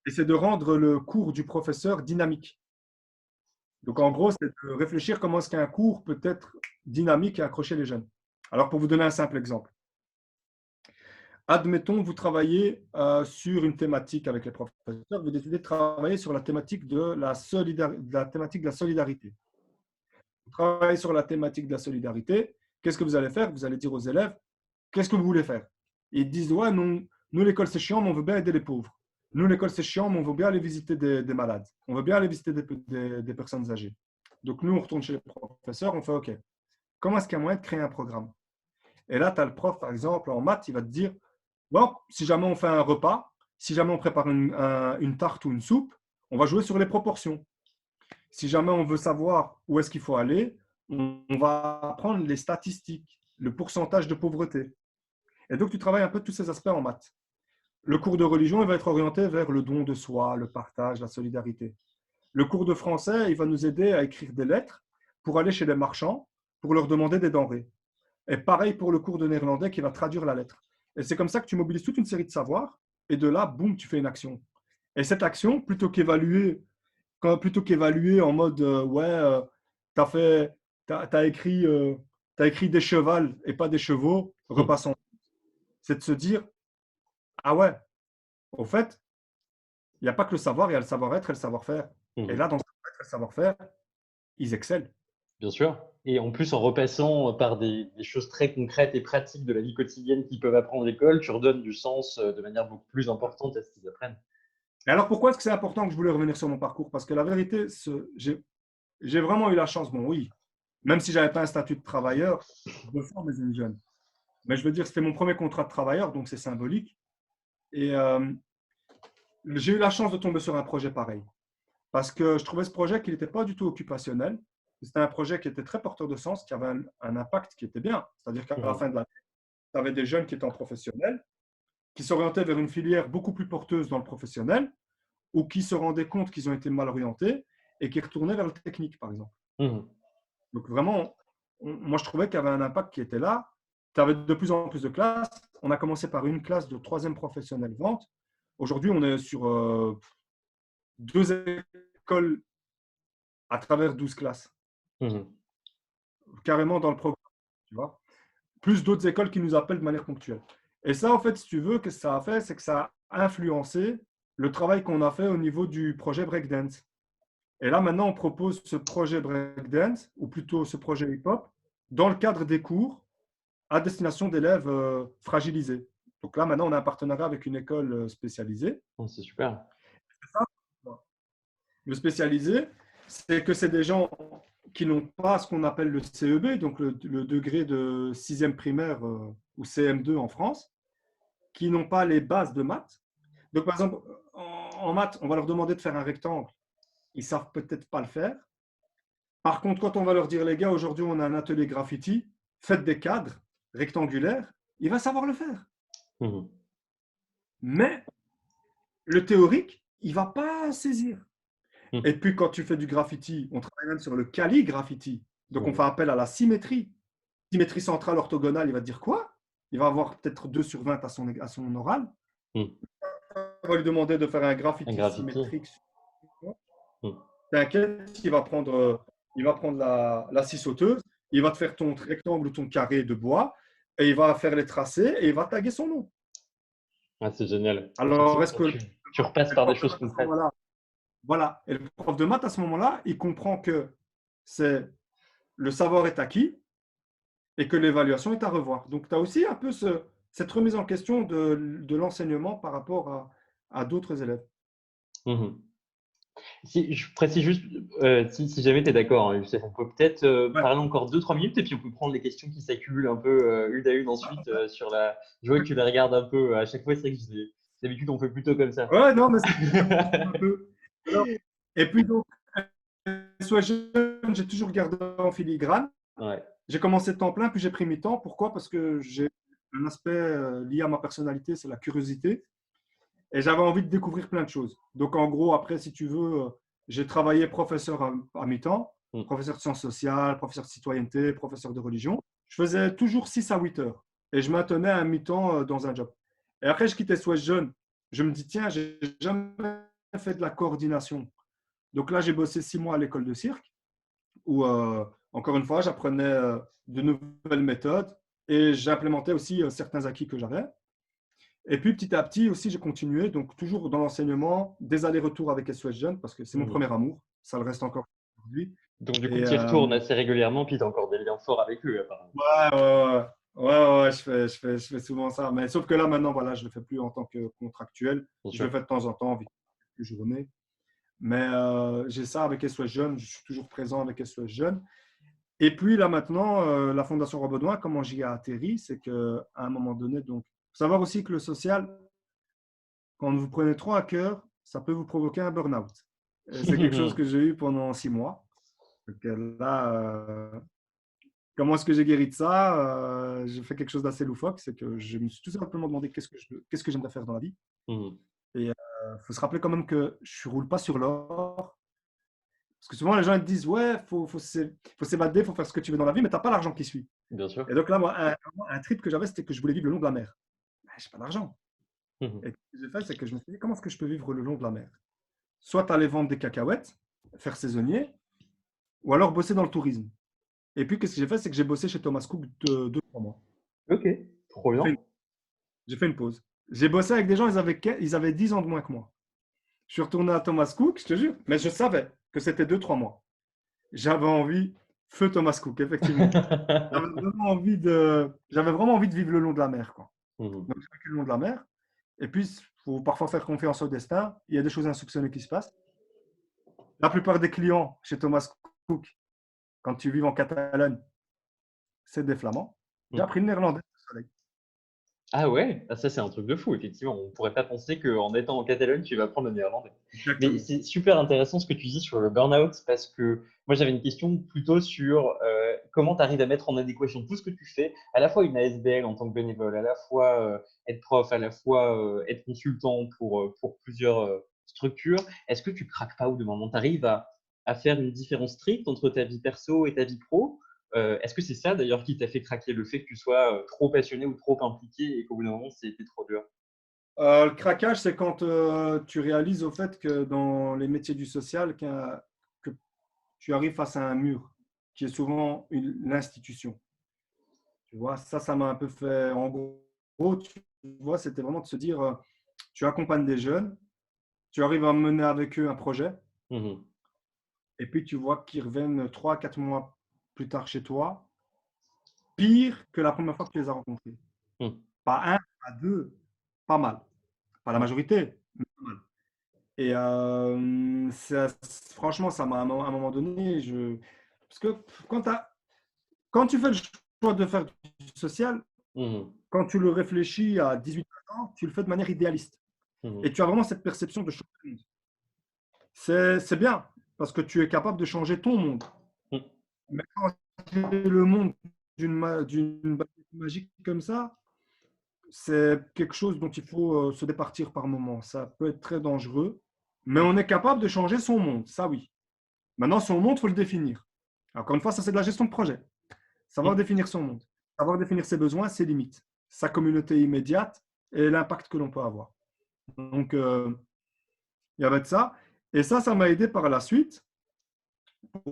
et c'est de rendre le cours du professeur dynamique. Donc, en gros, c'est de réfléchir comment est-ce qu'un cours peut être dynamique et accrocher les jeunes. Alors, pour vous donner un simple exemple, admettons, vous travaillez sur une thématique avec les professeurs, vous décidez de travailler sur la thématique de la solidarité. Vous travaillez sur la thématique de la solidarité. Qu'est-ce que vous allez faire? Vous allez dire aux élèves, qu'est-ce que vous voulez faire? Et ils disent, ouais, non, nous, l'école, c'est chiant, mais on veut bien aider les pauvres. Nous, l'école, c'est chiant, mais on veut bien aller visiter des malades. On veut bien aller visiter des personnes âgées. Donc, nous, on retourne chez les professeurs, on fait, OK, comment est-ce qu'il y a moyen de créer un programme? Et là, tu as le prof, par exemple, en maths, il va te dire, bon, si jamais on fait un repas, si jamais on prépare une tarte ou une soupe, on va jouer sur les proportions. Si jamais on veut savoir où est-ce qu'il faut aller, on va prendre les statistiques, le pourcentage de pauvreté. Et donc, tu travailles un peu tous ces aspects en maths. Le cours de religion, il va être orienté vers le don de soi, le partage, la solidarité. Le cours de français, il va nous aider à écrire des lettres pour aller chez les marchands, pour leur demander des denrées. Et pareil pour le cours de néerlandais qui va traduire la lettre. Et c'est comme ça que tu mobilises toute une série de savoirs, et de là, boum, tu fais une action. Et cette action, plutôt qu'évaluer en mode ouais, t'as fait, t'as écrit des chevals et pas des chevaux, Mhm. repassons. C'est de se dire ah ouais, au fait, il n'y a pas que le savoir, il y a le savoir-être et le savoir-faire. Et Mhm. là, dans le savoir-être et le savoir-faire, ils excellent. Bien sûr. Et en plus, en repassant par des choses très concrètes et pratiques de la vie quotidienne qu'ils peuvent apprendre à l'école, tu redonnes du sens de manière beaucoup plus importante à ce qu'ils apprennent. Et alors pourquoi est-ce que c'est important que je voulais revenir sur mon parcours? Parce que la vérité, j'ai vraiment eu la chance, bon oui, même si je n'avais pas un statut de travailleur, de former une jeune. Mais je veux dire, c'était mon premier contrat de travailleur, donc c'est symbolique. Et j'ai eu la chance de tomber sur un projet pareil. Parce que je trouvais ce projet qui n'était pas du tout occupationnel. C'était un projet qui était très porteur de sens, qui avait un impact qui était bien. C'est-à-dire qu'à la Mhm. fin de l'année, tu avais des jeunes qui étaient en professionnel, qui s'orientaient vers une filière beaucoup plus porteuse dans le professionnel, ou qui se rendaient compte qu'ils ont été mal orientés et qui retournaient vers le technique, par exemple. Mhm. Donc vraiment, moi je trouvais qu'il y avait un impact qui était là. Tu avais de plus en plus de classes. On a commencé par une classe de troisième professionnel vente. Aujourd'hui, on est sur deux écoles à travers 12 classes, Mhm. carrément dans le programme, tu vois. Plus d'autres écoles qui nous appellent de manière ponctuelle. Et ça, en fait, si tu veux, qu'est-ce que ça a fait, c'est que ça a influencé le travail qu'on a fait au niveau du projet Breakdance. Et là, maintenant, on propose ce projet breakdance, ou plutôt ce projet hip-hop, dans le cadre des cours à destination d'élèves fragilisés. Donc là, maintenant, on a un partenariat avec une école spécialisée. Oh, c'est super. Le spécialisé, c'est que c'est des gens qui n'ont pas ce qu'on appelle le CEB, donc le degré de 6e primaire ou CM2 en France, qui n'ont pas les bases de maths. Donc, par exemple, en maths, on va leur demander de faire un rectangle. Ils ne savent peut-être pas le faire. Par contre, quand on va leur dire, les gars, aujourd'hui, on a un atelier graffiti, faites des cadres rectangulaires, il va savoir le faire. Mhm. Mais le théorique, il ne va pas saisir. Mhm. Et puis, quand tu fais du graffiti, on travaille même sur le calligraffiti. Donc, on fait Mhm. appel à la symétrie. Symétrie centrale orthogonale, il va dire quoi? Il va avoir peut-être 2 sur 20 à son oral. Mhm. On va lui demander de faire un Un graffiti graffiti. symétrique. Mhm. T'inquiète, il va prendre la scie sauteuse, il va te faire ton rectangle ou ton carré de bois, et il va faire les tracés, et il va taguer son nom. Ah, c'est génial. Alors, est-ce Effectivement, que tu repasses le par des prof de choses maths à ce concrètes. moment-là, voilà, et le prof de maths à ce moment-là, il comprend que c'est le savoir est acquis et que l'évaluation est à revoir. Donc, tu as aussi un peu cette remise en question de l'enseignement par rapport à d'autres élèves. Mhm. Si, je précise juste, si jamais tu es d'accord, hein, Youssef, on peut peut-être Ouais. parler encore 2-3 minutes et puis on peut prendre les questions qui s'accumulent un peu une à une ensuite sur la. Je vois que tu les regardes un peu à chaque fois, c'est vrai que d'habitude on fait plutôt comme ça. Ouais, non, mais c'est un peu. Alors, et puis donc, soit jeune, j'ai toujours gardé en filigrane. Ouais. J'ai commencé temps plein, puis j'ai pris mi-temps. Pourquoi? Parce que j'ai un aspect lié à ma personnalité, c'est la curiosité. Et j'avais envie de découvrir plein de choses. Donc, en gros, après, si tu veux, j'ai travaillé professeur à mi-temps, Mm. professeur de sciences sociales, professeur de citoyenneté, professeur de religion. Je faisais toujours 6 à 8 heures. Et je maintenais un mi-temps dans un job. Et après, je quittais Souhait Jeune. Je me dis, tiens, j'ai jamais fait de la coordination. Donc là, j'ai bossé 6 mois à l'école de cirque, où, encore une fois, j'apprenais de nouvelles méthodes et j'implémentais aussi certains acquis que j'avais. Et puis petit à petit aussi, j'ai continué, donc toujours dans l'enseignement, des allers-retours avec SOS Jeunes, parce que c'est mon Mhm. premier amour, ça le reste encore aujourd'hui. Donc du coup, Et tu y retournes assez régulièrement, puis tu as encore des liens forts avec eux, apparemment. ouais, je fais souvent ça. Mais sauf que là, maintenant, voilà, je ne le fais plus en tant que contractuel. Bien Je le sûr. fais de temps en temps, vite, quelques journées. Mais j'ai ça avec SOS Jeunes, je suis toujours présent avec SOS Jeunes. Et puis là maintenant, la Fondation Rebaudouin, comment j'y ai atterri, c'est qu'à un moment donné, donc, faut savoir aussi que le social, quand vous prenez trop à cœur, ça peut vous provoquer un burn-out. Et c'est quelque chose que j'ai eu pendant 6 mois. Donc là, comment est-ce que j'ai guéri de ça? J'ai fait quelque chose d'assez loufoque, c'est que je me suis tout simplement demandé qu'est-ce que j'aimerais faire dans la vie. Mhm. Et il faut se rappeler quand même que je ne roule pas sur l'or. Parce que souvent, les gens ils te disent, ouais, faut s'évader, il faut faire ce que tu veux dans la vie, mais tu n'as pas l'argent qui suit. Bien sûr. Et donc là, moi, un trip que j'avais, c'était que je voulais vivre le long de la mer. Je n'ai pas d'argent. Mhm. Et ce que j'ai fait, c'est que je me suis dit, comment est-ce que je peux vivre le long de la mer? Soit aller vendre des cacahuètes, faire saisonnier, ou alors bosser dans le tourisme. Et puis, qu'est-ce que j'ai fait? C'est que j'ai bossé chez Thomas Cook 2-3 mois. Ok, trop J'ai fait bien. une, j'ai fait une pause. J'ai bossé avec des gens, ils avaient 10 ans de moins que moi. Je suis retourné à Thomas Cook, je te jure, mais je savais que c'était 2-3 mois. J'avais envie, feu Thomas Cook, effectivement. J'avais vraiment envie de vivre le long de la mer, quoi. Mhm. Donc, j'ai vécu le long de la mer. Et puis, il faut parfois faire confiance au destin. Il y a des choses insoupçonnées qui se passent. La plupart des clients chez Thomas Cook, quand tu vis en Catalogne, c'est des Flamands. J'ai Mhm. appris le néerlandais au soleil. Ah ouais, ah, ça c'est un truc de fou, effectivement. On pourrait pas penser qu'en étant en Catalogne, tu vas apprendre le néerlandais. Mais Exactement. c'est super intéressant ce que tu dis sur le burn-out parce que moi j'avais une question plutôt sur comment tu arrives à mettre en adéquation tout ce que tu fais, à la fois une ASBL en tant que bénévole, à la fois être prof, à la fois être consultant pour plusieurs structures. Est-ce que tu craques pas au bout d'un moment? Tu arrives à faire une différence stricte entre ta vie perso et ta vie pro? Est-ce que c'est ça d'ailleurs qui t'a fait craquer, le fait que tu sois trop passionné ou trop impliqué et qu'au bout d'un moment c'était trop dur? Le craquage, c'est quand tu réalises au fait que dans les métiers du social, que tu arrives face à un mur, qui est souvent l'institution. Tu vois, ça m'a un peu fait. En gros, tu vois, c'était vraiment de se dire, tu accompagnes des jeunes, tu arrives à mener avec eux un projet, Mhm. et puis tu vois qu'ils reviennent 3 4 mois plus tard chez toi, pire que la première fois que tu les as rencontrés. Mm. Pas un, pas deux, pas mal. Pas la Mm. majorité, mais pas mal. Et franchement, ça m'a à un moment donné, parce que quand tu fais le choix de faire du social, Mm. quand tu le réfléchis à 18 ans, tu le fais de manière idéaliste. Mm. Et tu as vraiment cette perception de changer le monde. C'est bien, parce que tu es capable de changer ton monde. Mm. Mais quand c'est le monde d'une baguette magique comme ça, c'est quelque chose dont il faut se départir par moment. Ça peut être très dangereux, mais on est capable de changer son monde, ça oui. Maintenant, son monde, il faut le définir. Encore une fois, ça c'est de la gestion de projet. Savoir Mm. définir son monde, savoir définir ses besoins, ses limites, sa communauté immédiate et l'impact que l'on peut avoir. Donc, il y avait de ça. Et ça m'a aidé par la suite.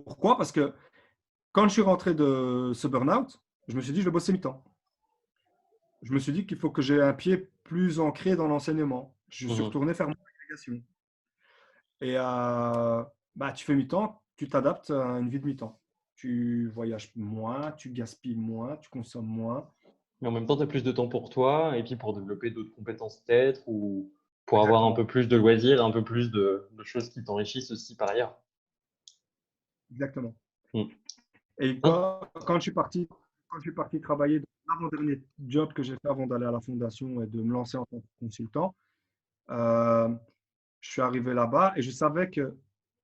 Pourquoi? Parce que quand je suis rentré de ce burn-out, je me suis dit, je vais bosser mi-temps. Je me suis dit qu'il faut que j'ai un pied plus ancré dans l'enseignement. Je suis Mm. retourné faire mon agrégation. Et bah, tu fais mi-temps, tu t'adaptes à une vie de mi-temps. Tu voyages moins, tu gaspilles moins, tu consommes moins. Mais en même temps, tu as plus de temps pour toi et puis pour développer d'autres compétences peut-être ou pour avoir un peu Exactement. plus de loisirs, un peu plus de choses qui t'enrichissent aussi par ailleurs. Exactement. Mm. Et Hein. quand je suis parti travailler dans l'avant-dernier job que j'ai fait avant d'aller à la fondation et de me lancer en tant que consultant, euh, je suis arrivé là-bas et je savais que,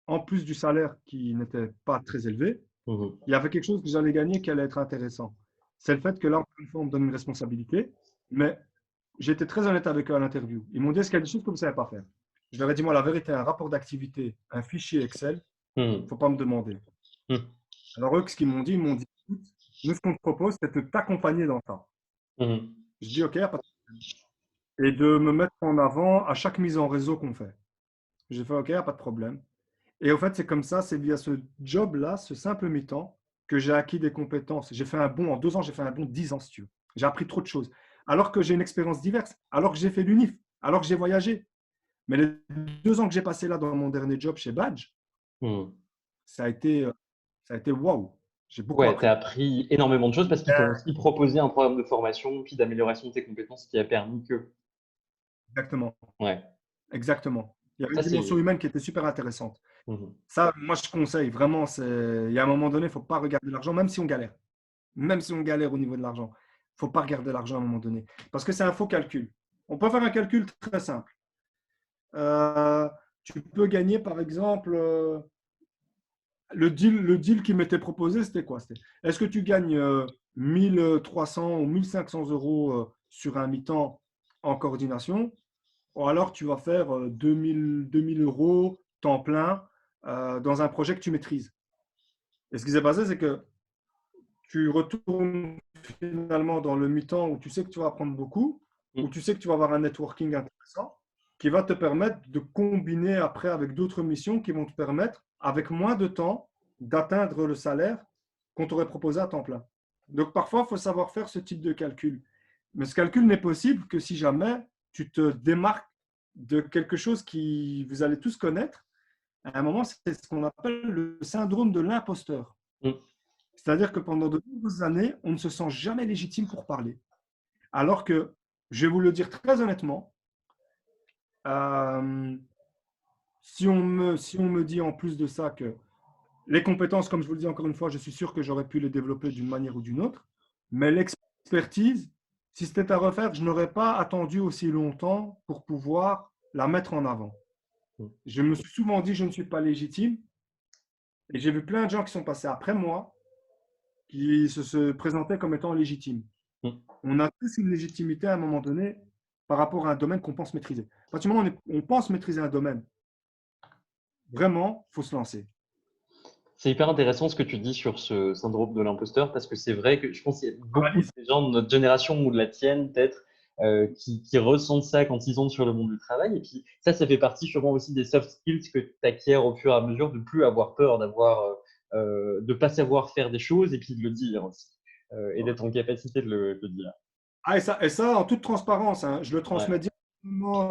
en plus du salaire qui n'était pas très élevé, Mhm. il y avait quelque chose que j'allais gagner qui allait être intéressant. C'est le fait que là, encore une fois, on me donne une responsabilité, mais j'étais très honnête avec eux à l'interview. Ils m'ont dit, est-ce qu'il y a des choses que vous ne savez pas faire? Je leur ai dit, moi, la vérité, un rapport d'activité, un fichier Excel, il ne Mhm. faut pas me demander. Mhm. Alors eux, ce qu'ils m'ont dit, ils m'ont dit, écoute, nous, ce qu'on te propose, c'est de t'accompagner dans ça. Mhm. Je dis, OK, y a pas de problème. Et de me mettre en avant à chaque mise en réseau qu'on fait. J'ai fait, OK, y a pas de problème. Et au fait, c'est comme ça, c'est via ce job-là, ce simple mi-temps, que j'ai acquis des compétences. J'ai fait un bond, en 2 ans, j'ai fait un bond de 10 ans, si tu veux. J'ai appris trop de choses. Alors que j'ai une expérience diverse, alors que j'ai fait l'UNIF, alors que j'ai voyagé. Mais les 2 ans que j'ai passé là dans mon dernier job chez Badge, Mhm. ça a été, euh, ça a été waouh. J'ai beaucoup Ouais, tu as appris. appris énormément de choses parce qu'ils t'ont aussi proposé un programme de formation puis d'amélioration de tes compétences qui a permis que. Exactement. Ouais, Exactement. Il y avait ça une dimension c'est. humaine qui était super intéressante. Mhm. Ça, moi, je conseille vraiment. Il y a un moment donné, il ne faut pas regarder l'argent, même si on galère. Même si on galère au niveau de l'argent. Il ne faut pas regarder l'argent à un moment donné. Parce que c'est un faux calcul. On peut faire un calcul très simple. Euh, Tu peux gagner, par exemple, le deal qui m'était proposé, c'était quoi? Est-ce que tu gagnes 1300 ou 1500 euros sur un mi-temps en coordination? Ou alors tu vas faire 2000 euros temps plein dans un projet que tu maîtrises. Et ce qui s'est passé, c'est que tu retournes finalement dans le mi-temps où tu sais que tu vas apprendre beaucoup, où Mhm. tu sais que tu vas avoir un networking intéressant, qui va te permettre de combiner après avec d'autres missions qui vont te permettre, avec moins de temps, d'atteindre le salaire qu'on t'aurait proposé à temps plein. Donc parfois, il faut savoir faire ce type de calcul. Mais ce calcul n'est possible que si jamais tu te démarques de quelque chose qui vous allez tous connaître. À un moment, c'est ce qu'on appelle le syndrome de l'imposteur. Mhm. C'est-à-dire que pendant de nombreuses années, on ne se sent jamais légitime pour parler. Alors que, je vais vous le dire très honnêtement, euh, si on me dit en plus de ça que les compétences, comme je vous le dis encore une fois, je suis sûr que j'aurais pu les développer d'une manière ou d'une autre, mais l'expertise, si c'était à refaire, je n'aurais pas attendu aussi longtemps pour pouvoir la mettre en avant. Je me suis souvent dit, je ne suis pas légitime, et j'ai vu plein de gens qui sont passés après moi, qui se présentaient comme étant légitimes. Mhm. On a tous une légitimité à un moment donné par rapport à un domaine qu'on pense maîtriser. À partir du moment où on pense maîtriser un domaine, vraiment, il faut se lancer. C'est hyper intéressant ce que tu dis sur ce syndrome de l'imposteur parce que c'est vrai que je pense qu'il y a beaucoup de Analyse. gens de notre génération ou de la tienne peut-être qui ressentent ça quand ils entrent sur le monde du travail. Et puis ça fait partie sûrement aussi des soft skills que tu acquiers au fur et à mesure de plus avoir peur de pas savoir faire des choses et puis de le dire aussi et d'être en capacité de le dire. Ah, et ça, en toute transparence, hein, je le Ouais. transmets directement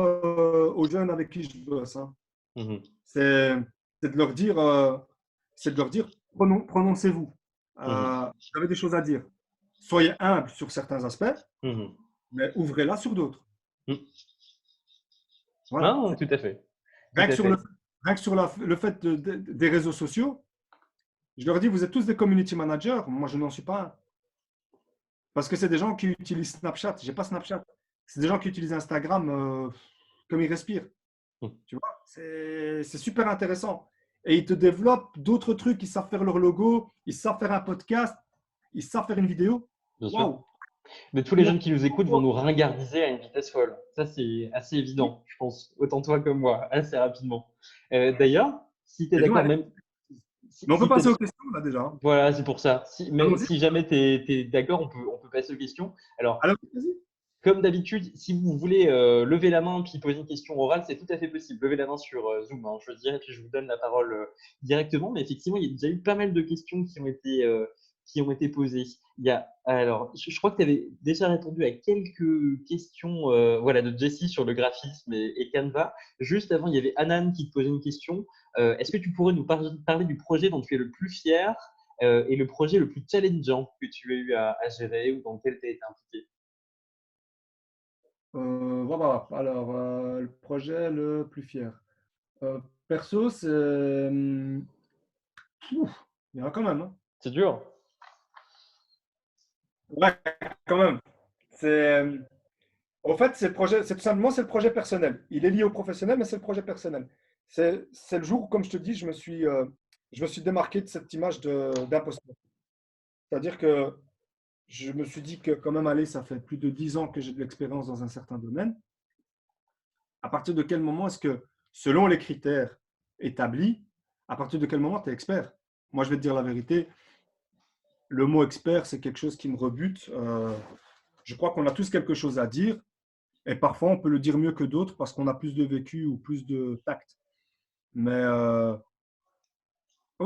aux jeunes avec qui je bosse. Hein. Mhm. C'est de leur dire, c'est de leur dire prononcez-vous. Mhm. Vous avez des choses à dire. Soyez humble sur certains aspects, Mhm. mais ouvrez-la sur d'autres. Mhm. Voilà. Non, tout à fait. Tout Rien que à sur fait. rien que sur le fait des réseaux sociaux, je leur dis vous êtes tous des community managers. Moi, je n'en suis pas un. Parce que c'est des gens qui utilisent Snapchat. Je n'ai pas Snapchat. C'est des gens qui utilisent Instagram comme ils respirent. Mhm. Tu vois, c'est super intéressant. Et ils te développent d'autres trucs. Ils savent faire leur logo, ils savent faire un podcast, ils savent faire une vidéo. Bien sûr. Waouh! Mais tous les jeunes qui nous écoutent vont nous ringardiser à une vitesse folle. Ça, c'est assez évident, je pense, autant toi que moi, assez rapidement. D'ailleurs, si tu es Et donc, d'accord, allez. même Mais on peut si t'es- passer aux questions là déjà, hein. voilà, c'est pour ça. Mais Allons-y. si jamais tu es d'accord, on peut passer aux questions. Alors, Alors, vas-y. comme d'habitude, si vous voulez lever la main puis poser une question orale, c'est tout à fait possible. Levez la main sur Zoom, hein, je veux dire, et puis je vous donne la parole directement. Mais effectivement, il y a déjà eu pas mal de questions qui ont été posées. Alors, je crois que tu avais déjà répondu à quelques questions voilà, de Jessie sur le graphisme et Canva. Juste avant, il y avait Anan qui te posait une question. Est-ce que tu pourrais nous parler du projet dont tu es le plus fier et le projet le plus challengeant que tu as eu à gérer ou dans lequel tu as été impliqué? Voilà. Alors, le projet le plus fier. Perso, c'est. Il y en a quand même, hein. C'est dur. Ouais, quand même. C'est. En fait, c'est le projet, c'est tout simplement c'est le projet personnel. Il est lié au professionnel, mais c'est le projet personnel. C'est le jour où, comme je te dis, je me suis démarqué de cette image d'imposteur. C'est-à-dire que je me suis dit que quand même, allez, ça fait plus de 10 ans que j'ai de l'expérience dans un certain domaine. À partir de quel moment est-ce que, selon les critères établis, à partir de quel moment tu es expert? Moi, je vais te dire la vérité, le mot expert, c'est quelque chose qui me rebute. Je crois qu'on a tous quelque chose à dire. Et parfois, on peut le dire mieux que d'autres parce qu'on a plus de vécu ou plus de tact. Mais en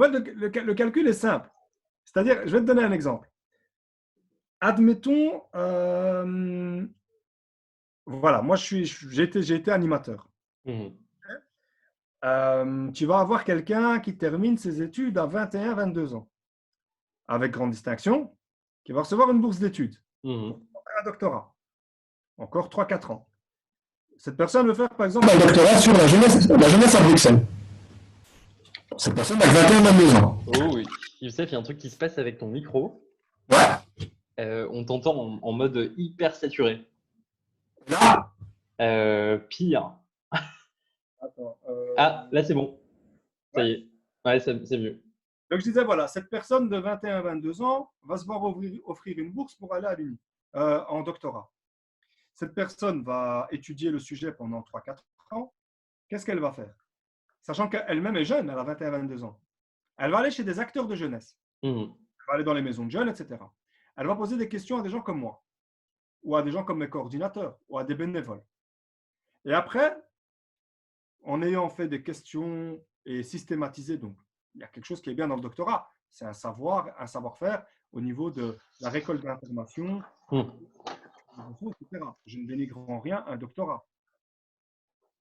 fait, le calcul est simple. C'est-à-dire, je vais te donner un exemple. Admettons, voilà, moi j'ai été animateur. Mhm. Tu vas avoir quelqu'un qui termine ses études à 21-22 ans, avec grande distinction, qui va recevoir une bourse d'études pour Mhm. faire un doctorat, encore 3-4 ans. Cette personne veut faire, par exemple, un doctorat sur la jeunesse à Bruxelles. Cette personne a 21-22 ans. Oh oui. Youssef, il y a un truc qui se passe avec ton micro. Ouais. On t'entend en mode hyper saturé. Là, Pire. attends, Ah, là, c'est bon. Ça ouais. y est. Ouais, c'est mieux. Donc, je disais, voilà, cette personne de 21-22 ans va se voir offrir une bourse pour aller à l'UNI, en doctorat. Cette personne va étudier le sujet pendant 3-4 ans. Qu'est-ce qu'elle va faire? Sachant qu'elle-même est jeune, elle a 21-22 ans. Elle va aller chez des acteurs de jeunesse. Mhm. Elle va aller dans les maisons de jeunes, etc. Elle va poser des questions à des gens comme moi, ou à des gens comme mes coordinateurs, ou à des bénévoles. Et après, en ayant fait des questions et systématisé, donc il y a quelque chose qui est bien dans le doctorat, c'est un savoir-faire au niveau de la récolte d'informations, Mhm. etc. Je ne dénigre en rien un doctorat.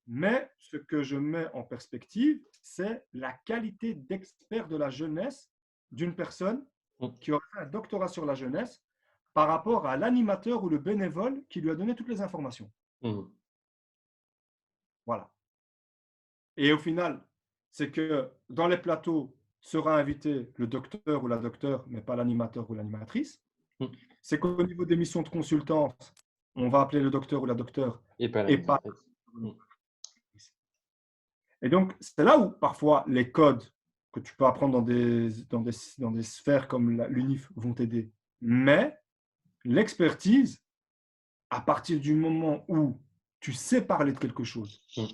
Mais ce que je mets en perspective, c'est la qualité d'expert de la jeunesse d'une personne qui aurait fait un doctorat sur la jeunesse par rapport à l'animateur ou le bénévole qui lui a donné toutes les informations. Mhm. Voilà. Et au final, c'est que dans les plateaux sera invité le docteur ou la docteure, mais pas l'animateur ou l'animatrice. Mhm. C'est qu'au niveau des missions de consultance, on va appeler le docteur ou la docteure Et pas et pas. l'animatrice. Mhm. Et donc, c'est là où parfois les codes que tu peux apprendre dans des sphères comme l'UNIF vont t'aider. Mais l'expertise, à partir du moment où tu sais parler de quelque chose, Mhm.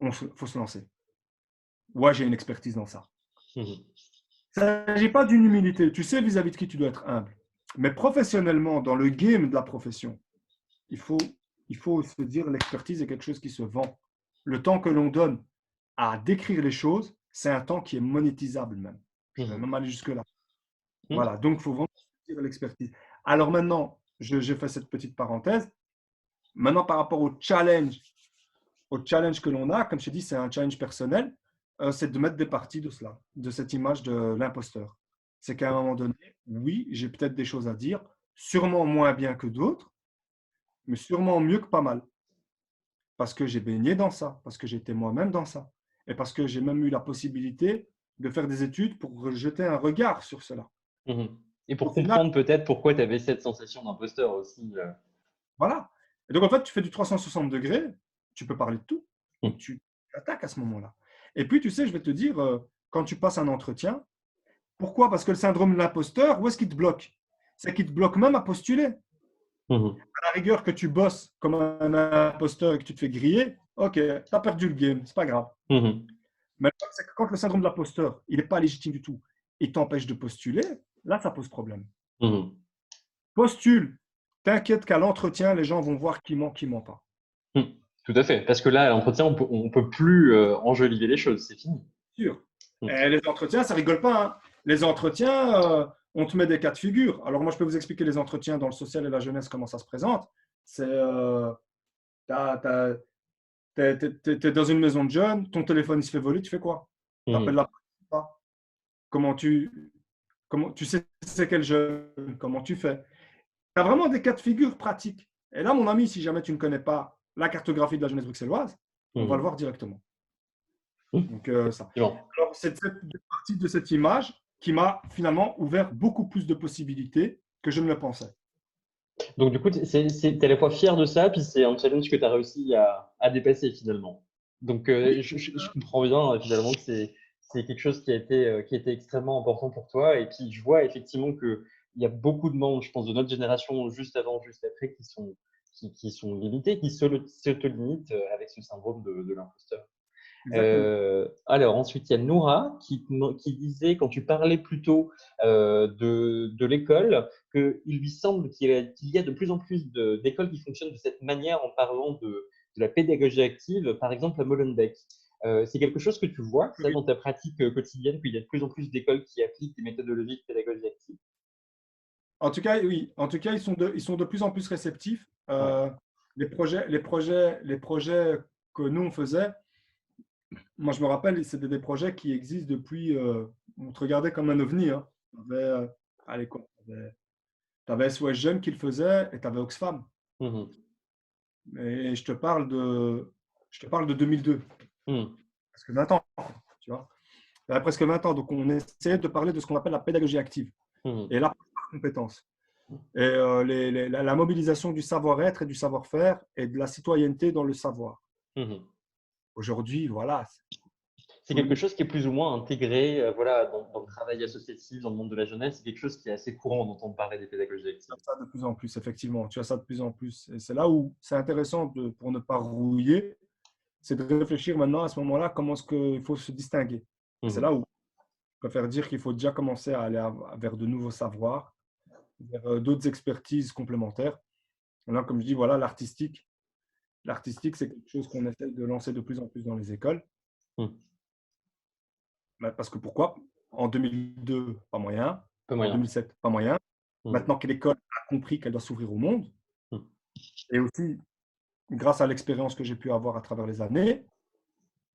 il faut se lancer. Ouais, j'ai une expertise dans ça. Mhm. Ça ne s'agit pas d'une humilité. Tu sais vis-à-vis de qui tu dois être humble. Mais professionnellement, dans le game de la profession, il faut, il faut se dire l'expertise est quelque chose qui se vend. Le temps que l'on donne à décrire les choses, c'est un temps qui est monétisable même. Je vais Mhm. même aller jusque-là. Mhm. Voilà, donc il faut vraiment dire l'expertise. Alors maintenant, j'ai fait cette petite parenthèse. Maintenant, par rapport au challenge que l'on a, comme je t'ai dit, c'est un challenge personnel. c'est de mettre des parties de cela, de cette image de l'imposteur. C'est qu'à un moment donné, oui, j'ai peut-être des choses à dire, sûrement moins bien que d'autres, mais sûrement mieux que pas mal. Parce que j'ai baigné dans ça, parce que j'étais moi-même dans ça, et parce que j'ai même eu la possibilité de faire des études pour jeter un regard sur cela. Mmh. Et Au pour final, comprendre peut-être pourquoi tu avais cette sensation d'imposteur aussi. voilà. Et donc, en fait, tu fais du 360 degrés, tu peux parler de tout, Mmh. tu attaques à ce moment-là. Et puis, tu sais, je vais te dire, quand tu passes un entretien, pourquoi? Parce que le syndrome de l'imposteur, où est-ce qu'il te bloque? C'est qu'il te bloque même à postuler. Mmh. À la rigueur que tu bosses comme un imposteur et que tu te fais griller, ok, tu as perdu le game, c'est pas grave. Mmh. Mais le problème, c'est que quand le syndrome de l'imposteur, il n'est pas légitime du tout et t'empêche de postuler, là, ça pose problème. Mmh. Postule. T'inquiète qu'à l'entretien, les gens vont voir qui ment pas. Mmh. Tout à fait. Parce que là, à l'entretien, on peut plus enjoliver les choses, c'est fini. Sûr. Mmh. Et les entretiens, ça rigole pas. Hein. Les entretiens, on te met des cas de figure. Alors moi, je peux vous expliquer les entretiens dans le social et la jeunesse, comment ça se présente. C'est, t'es dans une maison de jeunes, ton téléphone il se fait voler, tu fais quoi? Tu appelles Mmh. la police ou pas? Comment tu sais c'est quel jeune? Comment tu fais? Tu as vraiment des cas de figure pratiques. Et là, mon ami, si jamais tu ne connais pas la cartographie de la jeunesse bruxelloise, on va le Mmh. voir directement. Mmh. Donc, ça. Effectivement. Alors, c'est cette partie de cette image qui m'a finalement ouvert beaucoup plus de possibilités que je ne le pensais. Donc, du coup, tu es à la fois fier de ça, puis c'est un challenge que tu as réussi à dépasser finalement. Donc, Oui, je comprends bien finalement que c'est quelque chose qui a été extrêmement important pour toi. Et puis, je vois effectivement qu'il y a beaucoup de membres, je pense, de notre génération, juste avant, juste après, qui sont limités, qui s'auto-limitent avec ce syndrome de l'imposteur. exactement. Alors ensuite, il y a Noura qui disait, quand tu parlais plus tôt de l'école, qu'il lui semble qu'il y a de plus en plus d'écoles qui fonctionnent de cette manière en parlant de la pédagogie active, par exemple à Molenbeek. C'est quelque chose que tu vois, ça, Oui. dans ta pratique quotidienne, qu'il y a de plus en plus d'écoles qui appliquent des méthodologies de pédagogie active? En tout cas, oui. En tout cas, ils sont de plus en plus réceptifs. Ouais. Les projets que nous, on faisait, moi, je me rappelle, c'était des projets qui existent depuis. On te regardait comme un ovni. Hein. Allez, quoi, tu avais SOS Jeunes qui le faisait et tu avais Oxfam. Mhm. Et je te parle de 2002, Mhm. presque 20 ans. Tu vois, il y a presque 20 ans. Donc, on essayait de parler de ce qu'on appelle la pédagogie active Mhm. et la compétence. Et la mobilisation du savoir-être et du savoir-faire et de la citoyenneté dans le savoir. Mhm. Aujourd'hui, voilà, C'est tout le quelque monde chose qui est plus ou moins intégré voilà, dans le travail associatif, dans le monde de la jeunesse. C'est quelque chose qui est assez courant d'entendre parler des pédagogies a actives. ça de plus en plus, effectivement. Tu as ça de plus en plus. Et c'est là où c'est intéressant, pour ne pas rouiller, c'est de réfléchir maintenant à ce moment-là, comment est-ce qu'il faut se distinguer. Et c'est là Mhm. où je préfère dire qu'il faut déjà commencer à aller vers de nouveaux savoirs, vers d'autres expertises complémentaires. Et là, comme je dis, voilà, l'artistique. L'artistique, c'est quelque chose qu'on essaie de lancer de plus en plus dans les écoles. Mhm. Parce que pourquoi? En 2002, pas moyen. Peu En moyen. 2007, pas moyen. Mhm. Maintenant que l'école a compris qu'elle doit s'ouvrir au monde, Mhm. et aussi grâce à l'expérience que j'ai pu avoir à travers les années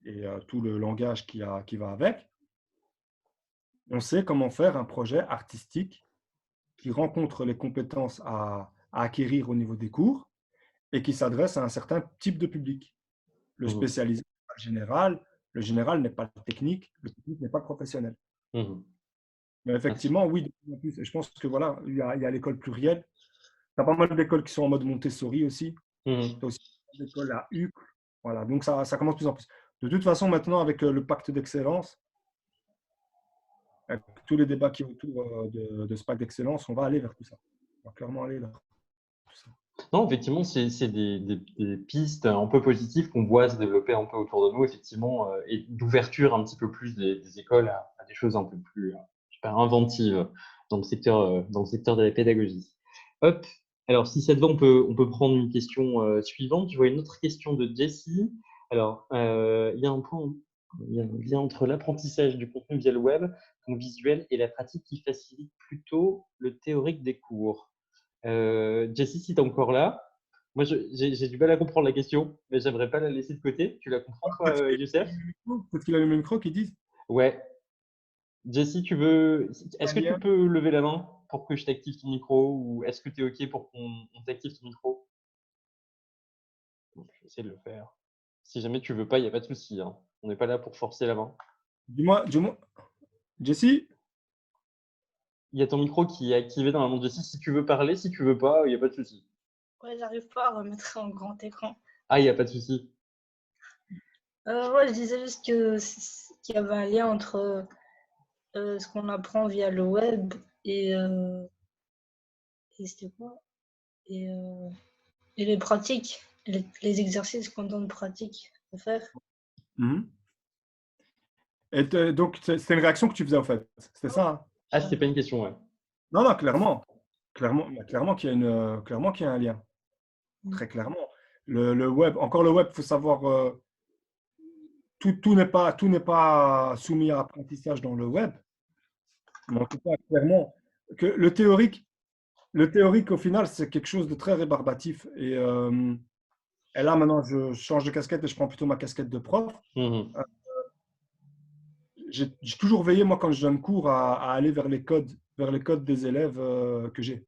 et tout le langage qui va avec, on sait comment faire un projet artistique qui rencontre les compétences à acquérir au niveau des cours et qui s'adresse à un certain type de public. Le Mhm. spécialisé, le général n'est pas le technique n'est pas le professionnel. Mhm. Mais Ah, effectivement, oui, de plus en plus. Et je pense que voilà, il y a l'école plurielle. Tu as pas mal d'écoles qui sont en mode Montessori aussi. Tu mhm. as aussi des écoles à UCLE. Voilà, donc ça commence de plus en plus. De toute façon, maintenant, avec le pacte d'excellence, avec tous les débats qui sont autour de ce pacte d'excellence, on va aller vers tout ça. On va clairement aller vers tout ça. Non, effectivement, c'est des pistes un peu positives qu'on voit se développer un peu autour de nous, effectivement, et d'ouverture un petit peu plus des écoles à des choses un peu plus je sais pas, inventives dans le secteur de la pédagogie. Hop. Alors, si ça te va, on peut prendre une question suivante. Je vois une autre question de Jessie. Alors, il y a un point, il y a un lien entre l'apprentissage du contenu via le web, donc visuel, et la pratique qui facilite plutôt le théorique des cours. Jessie, si tu es encore là, Moi, j'ai du mal à comprendre la question, mais j'aimerais pas la laisser de côté. Tu la comprends, toi, Youssef? Peut-être qu'il a le même micro qui disent Ouais. Jessie, tu veux. Est-ce un que tu lien. peux lever la main pour que je t'active ton micro ou est-ce que tu es OK pour qu'on t'active ton micro? Bon, je vais essayer de le faire. Si jamais tu veux pas, il n'y a pas de souci, hein. On n'est pas là pour forcer la main. Dis-moi, Jessie, Il y a ton micro qui est activé dans la montre Jessie. Si tu veux parler, si tu veux pas, il n'y a pas de souci. Ouais, j'arrive pas à remettre en grand écran. Ah, il n'y a pas de souci. Ouais, je disais juste qu'il y avait un lien entre ce qu'on apprend via le web et c'était quoi? Et, euh, et les pratiques, les exercices qu'on donne pratique à faire. mhm. Donc c'était une réaction que tu faisais en fait. C'était ça, hein? Ah, c'était pas une question, ouais. Non, non, clairement qu'il y a clairement qu'il y a un lien. Mm. Très clairement. Le web, encore le web, il faut savoir, tout n'est pas soumis à apprentissage dans le web. Mais en tout cas, clairement, que le théorique, au final, c'est quelque chose de très rébarbatif. Et là, maintenant, je change de casquette et je prends plutôt ma casquette de prof. Mhm. J'ai toujours veillé, moi, quand je donne cours, à aller vers les codes des élèves que j'ai.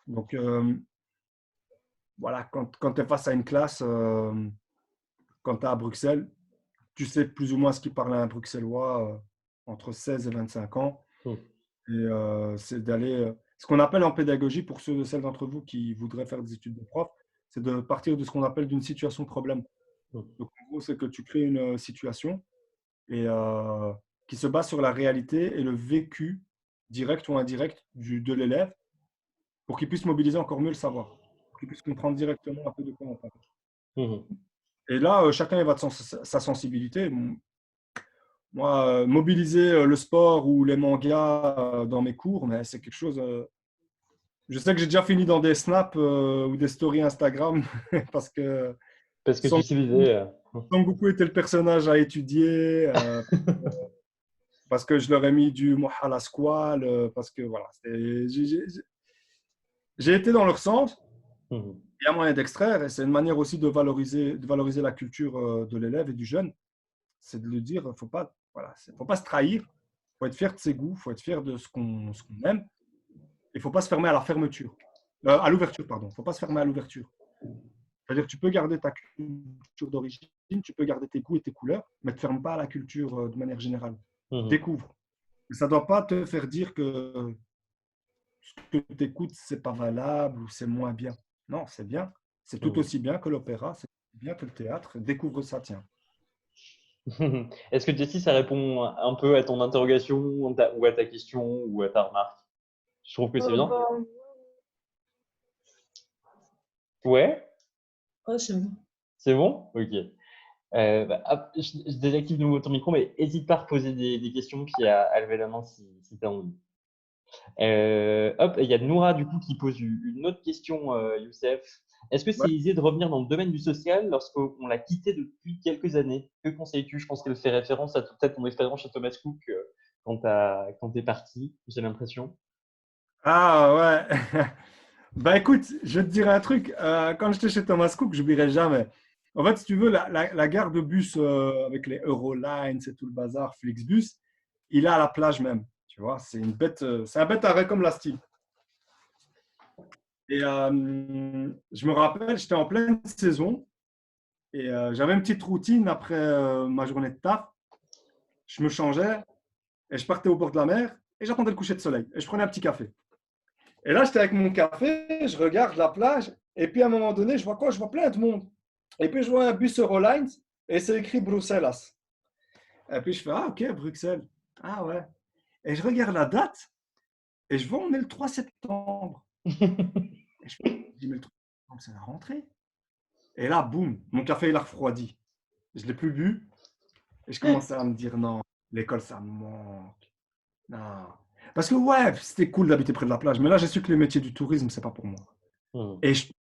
Donc, voilà, quand tu es face à une classe, quand tu es à Bruxelles, tu sais plus ou moins ce qui parle à un Bruxellois entre 16 et 25 ans. Mhm. Et c'est d'aller. Ce qu'on appelle en pédagogie, pour ceux et celles d'entre vous qui voudraient faire des études de prof, c'est de partir de ce qu'on appelle d'une situation problème. Mhm. Donc, en gros, c'est que tu crées une situation et, qui se base sur la réalité et le vécu direct ou indirect de l'élève pour qu'il puisse mobiliser encore mieux le savoir, pour qu'il puisse comprendre directement un peu de quoi on parle. Mhm. Et là, chacun va de sa sensibilité. Moi, mobiliser le sport ou les mangas dans mes cours, mais c'est quelque chose. Je sais que j'ai déjà fini dans des snaps ou des stories Instagram parce que Parce que tu Son utilisais. Son Goku était le personnage à étudier, parce que je leur ai mis du Mohala Squall, parce que voilà, j'ai été dans leur sens. Mhm. Il y a moyen d'extraire et c'est une manière aussi de valoriser la culture de l'élève et du jeune. C'est de lui dire, faut pas, voilà, faut pas se trahir, faut être fier de ses goûts, faut être fier de ce qu'on aime. Il faut pas se fermer à la fermeture, à l'ouverture, pardon. Faut pas se fermer à l'ouverture. C'est-à-dire que tu peux garder ta culture d'origine, tu peux garder tes goûts et tes couleurs, mais ne te ferme pas à la culture de manière générale. Mhm. Découvre. Ça ne doit pas te faire dire que ce que tu écoutes, ce n'est pas valable ou c'est moins bien. Non, c'est bien. C'est tout Mhm. aussi bien que l'opéra, c'est bien que le théâtre. Découvre ça, tiens. Est-ce que Jessie, ça répond un peu à ton interrogation ou à ta question ou à ta remarque? Je trouve que c'est bien. Bah, Ouais, ouais, c'est bon. c'est bon? Ok. Hop, je désactive de nouveau ton micro, mais n'hésite pas à reposer des questions puis à lever la main si tu as envie. Hop, il y a Noura du coup qui pose une autre question, Youssef. Est-ce que Ouais. c'est aisé de revenir dans le domaine du social lorsqu'on l'a quitté depuis quelques années? Que conseilles-tu? Je pense qu'elle fait référence à peut-être ton expérience chez Thomas Cook quand tu es parti, j'ai l'impression. Ah ouais. Bah écoute, je vais te dire un truc. Quand j'étais chez Thomas Cook, je n'oublierai jamais. En fait, si tu veux, la gare de bus avec les Eurolines et tout le bazar, Flixbus, il est à la plage même. Tu vois, c'est un bête arrêt comme la Style. Et je me rappelle, j'étais en pleine saison et j'avais une petite routine après ma journée de taf. Je me changeais et je partais au bord de la mer et j'attendais le coucher de soleil et je prenais un petit café. Et là, j'étais avec mon café, je regarde la plage et puis à un moment donné, je vois quoi? Je vois plein de monde. Et puis je vois un bus Eurolines et c'est écrit Bruxelles. Et puis je fais, ah ok, Bruxelles. Ah ouais. Et je regarde la date et je vois on est le 3 septembre. Et je me dis, mais le 3 septembre, c'est la rentrée. Et là, boum, mon café il a refroidi. Je ne l'ai plus bu et je commençais à me dire non, l'école ça me manque. Non. Parce que ouais, c'était cool d'habiter près de la plage, mais là j'ai su que les métiers du tourisme, c'est pas pour moi. Hmm. Et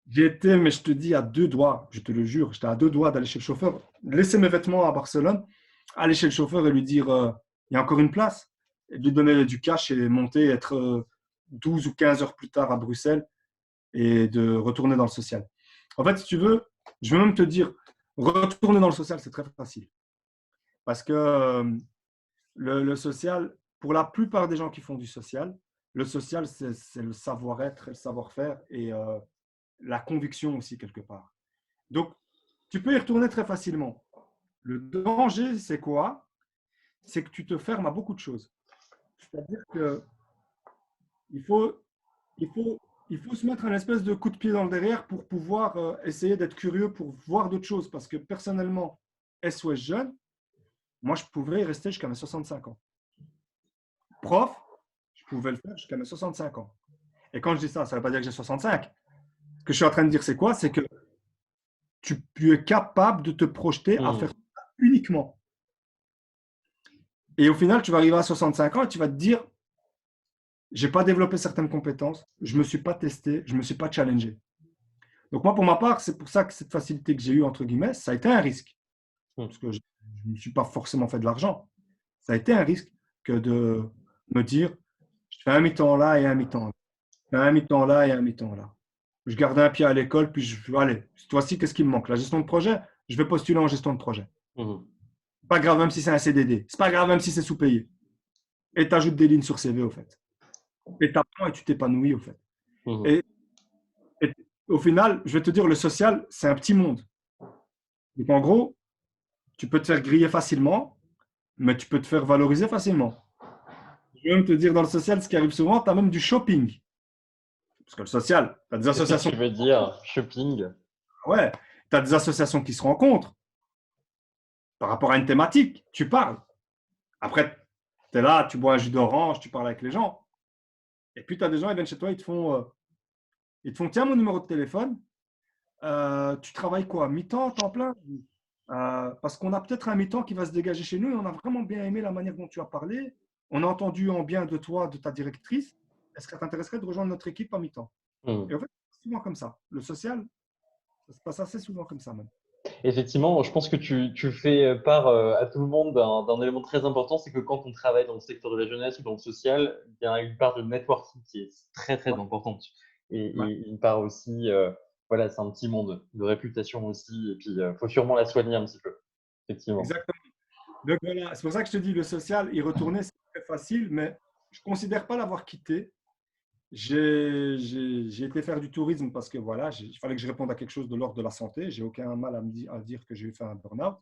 j'ai été, mais je te dis, à deux doigts, je te le jure, j'étais à deux doigts d'aller chez le chauffeur, laisser mes vêtements à Barcelone, aller chez le chauffeur et lui dire, il y a encore une place, et lui donner du cash et monter, être 12 ou 15 heures plus tard à Bruxelles et de retourner dans le social. En fait, si tu veux, je vais même te dire, retourner dans le social, c'est très facile. Parce que le social, pour la plupart des gens qui font du social, le social, c'est le savoir-être, le savoir-faire et la conviction aussi, quelque part. Donc, tu peux y retourner très facilement. Le danger, c'est quoi? C'est que tu te fermes à beaucoup de choses. C'est-à-dire que il faut, il faut, il faut se mettre un espèce de coup de pied dans le derrière pour pouvoir essayer d'être curieux, pour voir d'autres choses. Parce que personnellement, SOS jeune, moi, je pouvais y rester jusqu'à mes 65 ans. Prof, je pouvais le faire jusqu'à mes 65 ans. Et quand je dis ça, ça ne veut pas dire que j'ai 65. Ce que je suis en train de dire, c'est quoi? C'est que tu es capable de te projeter à faire ça uniquement. Et au final, tu vas arriver à 65 ans et tu vas te dire, je n'ai pas développé certaines compétences, je ne me suis pas testé, je ne me suis pas challengé. Donc moi, pour ma part, c'est pour ça que cette facilité que j'ai eue, entre guillemets, ça a été un risque. Parce que je ne me suis pas forcément fait de l'argent. Ça a été un risque que de me dire, je fais un mi-temps là et un mi-temps là. Je fais un mi-temps là et un mi-temps là. Je garde un pied à l'école, puis allez, cette fois-ci, qu'est-ce qui me manque? La gestion de projet, je vais postuler en gestion de projet. Pas grave, même si c'est un CDD. C'est pas grave, même si c'est sous-payé. Et tu ajoutes des lignes sur CV, au fait. Et tu apprends et tu t'épanouis, au fait. Et, et au final, je vais te dire, le social, c'est un petit monde. Donc, en gros, tu peux te faire griller facilement, mais tu peux te faire valoriser facilement. Je vais même te dire, dans le social, ce qui arrive souvent, tu as même du shopping. Parce que le social, tu as des associations. Qu'est-ce que tu veux dire, shopping? Ouais, tu as des associations qui se rencontrent par rapport à une thématique. Tu parles. Après, tu es là, tu bois un jus d'orange, tu parles avec les gens. Et puis, tu as des gens, ils viennent chez toi, ils te font tiens, mon numéro de téléphone. Tu travailles quoi? Mi-temps, temps plein? Parce qu'on a peut-être un mi-temps qui va se dégager chez nous et on a vraiment bien aimé la manière dont tu as parlé. On a entendu en bien de toi, de ta directrice. Est-ce que ça t'intéresserait de rejoindre notre équipe à mi-temps? Et en fait, c'est souvent comme ça. Le social, ça se passe assez souvent comme ça même. Effectivement, je pense que tu fais part à tout le monde d'un élément très important, c'est que quand on travaille dans le secteur de la jeunesse ou dans le social, il y a une part de networking qui est très très Ouais. importante. Et Ouais. une part aussi, voilà, c'est un petit monde de réputation aussi, et puis il faut sûrement la soigner un petit peu, effectivement. Exactement. Donc voilà, c'est pour ça que je te dis, le social, y retourner, c'est très facile, mais je ne considère pas l'avoir quitté. J'ai été faire du tourisme parce que voilà, il fallait que je réponde à quelque chose de l'ordre de la santé. J'ai aucun mal à dire que j'ai fait un burn-out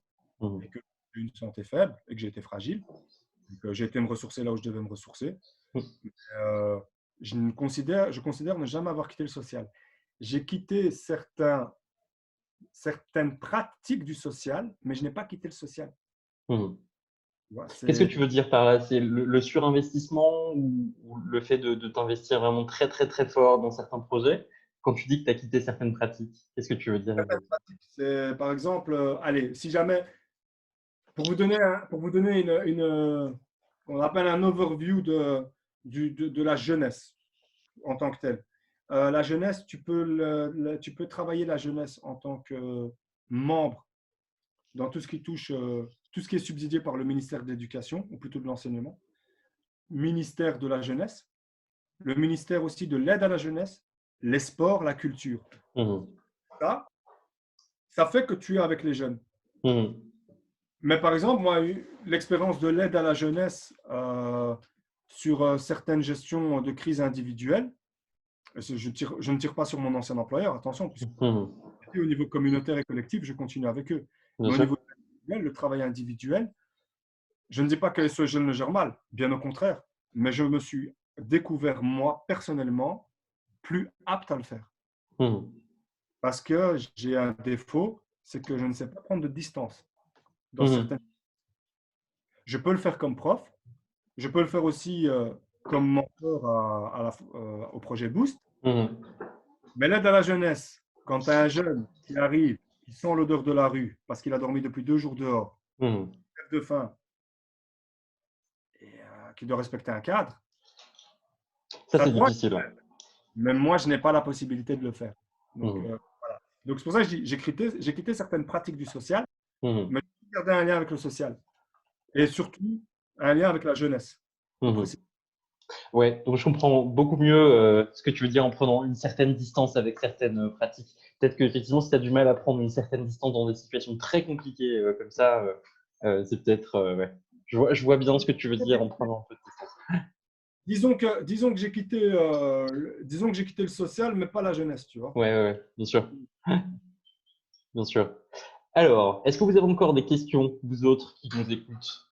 et que j'ai une santé faible et que j'ai été fragile. Donc, j'ai été me ressourcer là où je devais me ressourcer. Euh, je considère ne jamais avoir quitté le social. J'ai quitté certaines pratiques du social, mais je n'ai pas quitté le social. Qu'est-ce que tu veux dire par là? C'est le surinvestissement ou le fait de t'investir vraiment très, très, très fort dans certains projets quand tu dis que tu as quitté certaines pratiques? Qu'est-ce que tu veux dire? C'est, par exemple, allez, si jamais, pour vous donner, on appelle un overview de la jeunesse en tant que telle. La jeunesse, tu peux travailler la jeunesse en tant que membre dans tout ce qui touche, tout ce qui est subsidié par le ministère de l'Éducation, ou plutôt de l'enseignement, ministère de la jeunesse, le ministère aussi de l'aide à la jeunesse, les sports, la culture. Ça fait que tu es avec les jeunes. Mais par exemple, moi, l'expérience de l'aide à la jeunesse sur certaines gestions de crise individuelle, je ne tire pas sur mon ancien employeur, attention, puisque au niveau communautaire et collectif, je continue avec eux. Mais au niveau individuel, le travail individuel, je ne dis pas que ce jeune le gère mal, bien au contraire, mais je me suis découvert, moi, personnellement, plus apte à le faire. Parce que j'ai un défaut, c'est que je ne sais pas prendre de distance. Dans certaines... Je peux le faire comme prof, je peux le faire aussi comme mentor au projet Boost. Mais l'aide à la jeunesse, quand tu as un jeune qui arrive, qui sent l'odeur de la rue parce qu'il a dormi depuis 2 jours dehors, crève de faim, et qui doit respecter un cadre, ça c'est difficile. Même moi, je n'ai pas la possibilité de le faire. Donc, voilà. Donc c'est pour ça que j'ai quitté certaines pratiques du social, mais j'ai gardé un lien avec le social. Et surtout, un lien avec la jeunesse. Ouais, donc je comprends beaucoup mieux ce que tu veux dire en prenant une certaine distance avec certaines pratiques. Peut-être qu'effectivement, si tu as du mal à prendre une certaine distance dans des situations très compliquées comme ça, c'est peut-être. Ouais. Je vois bien ce que tu veux dire en prenant un peu de distance. Disons que disons que j'ai quitté le social, mais pas la jeunesse, tu vois. Ouais, ouais, ouais, bien sûr. Bien sûr. Alors, est-ce que vous avez encore des questions, vous autres qui nous écoutent?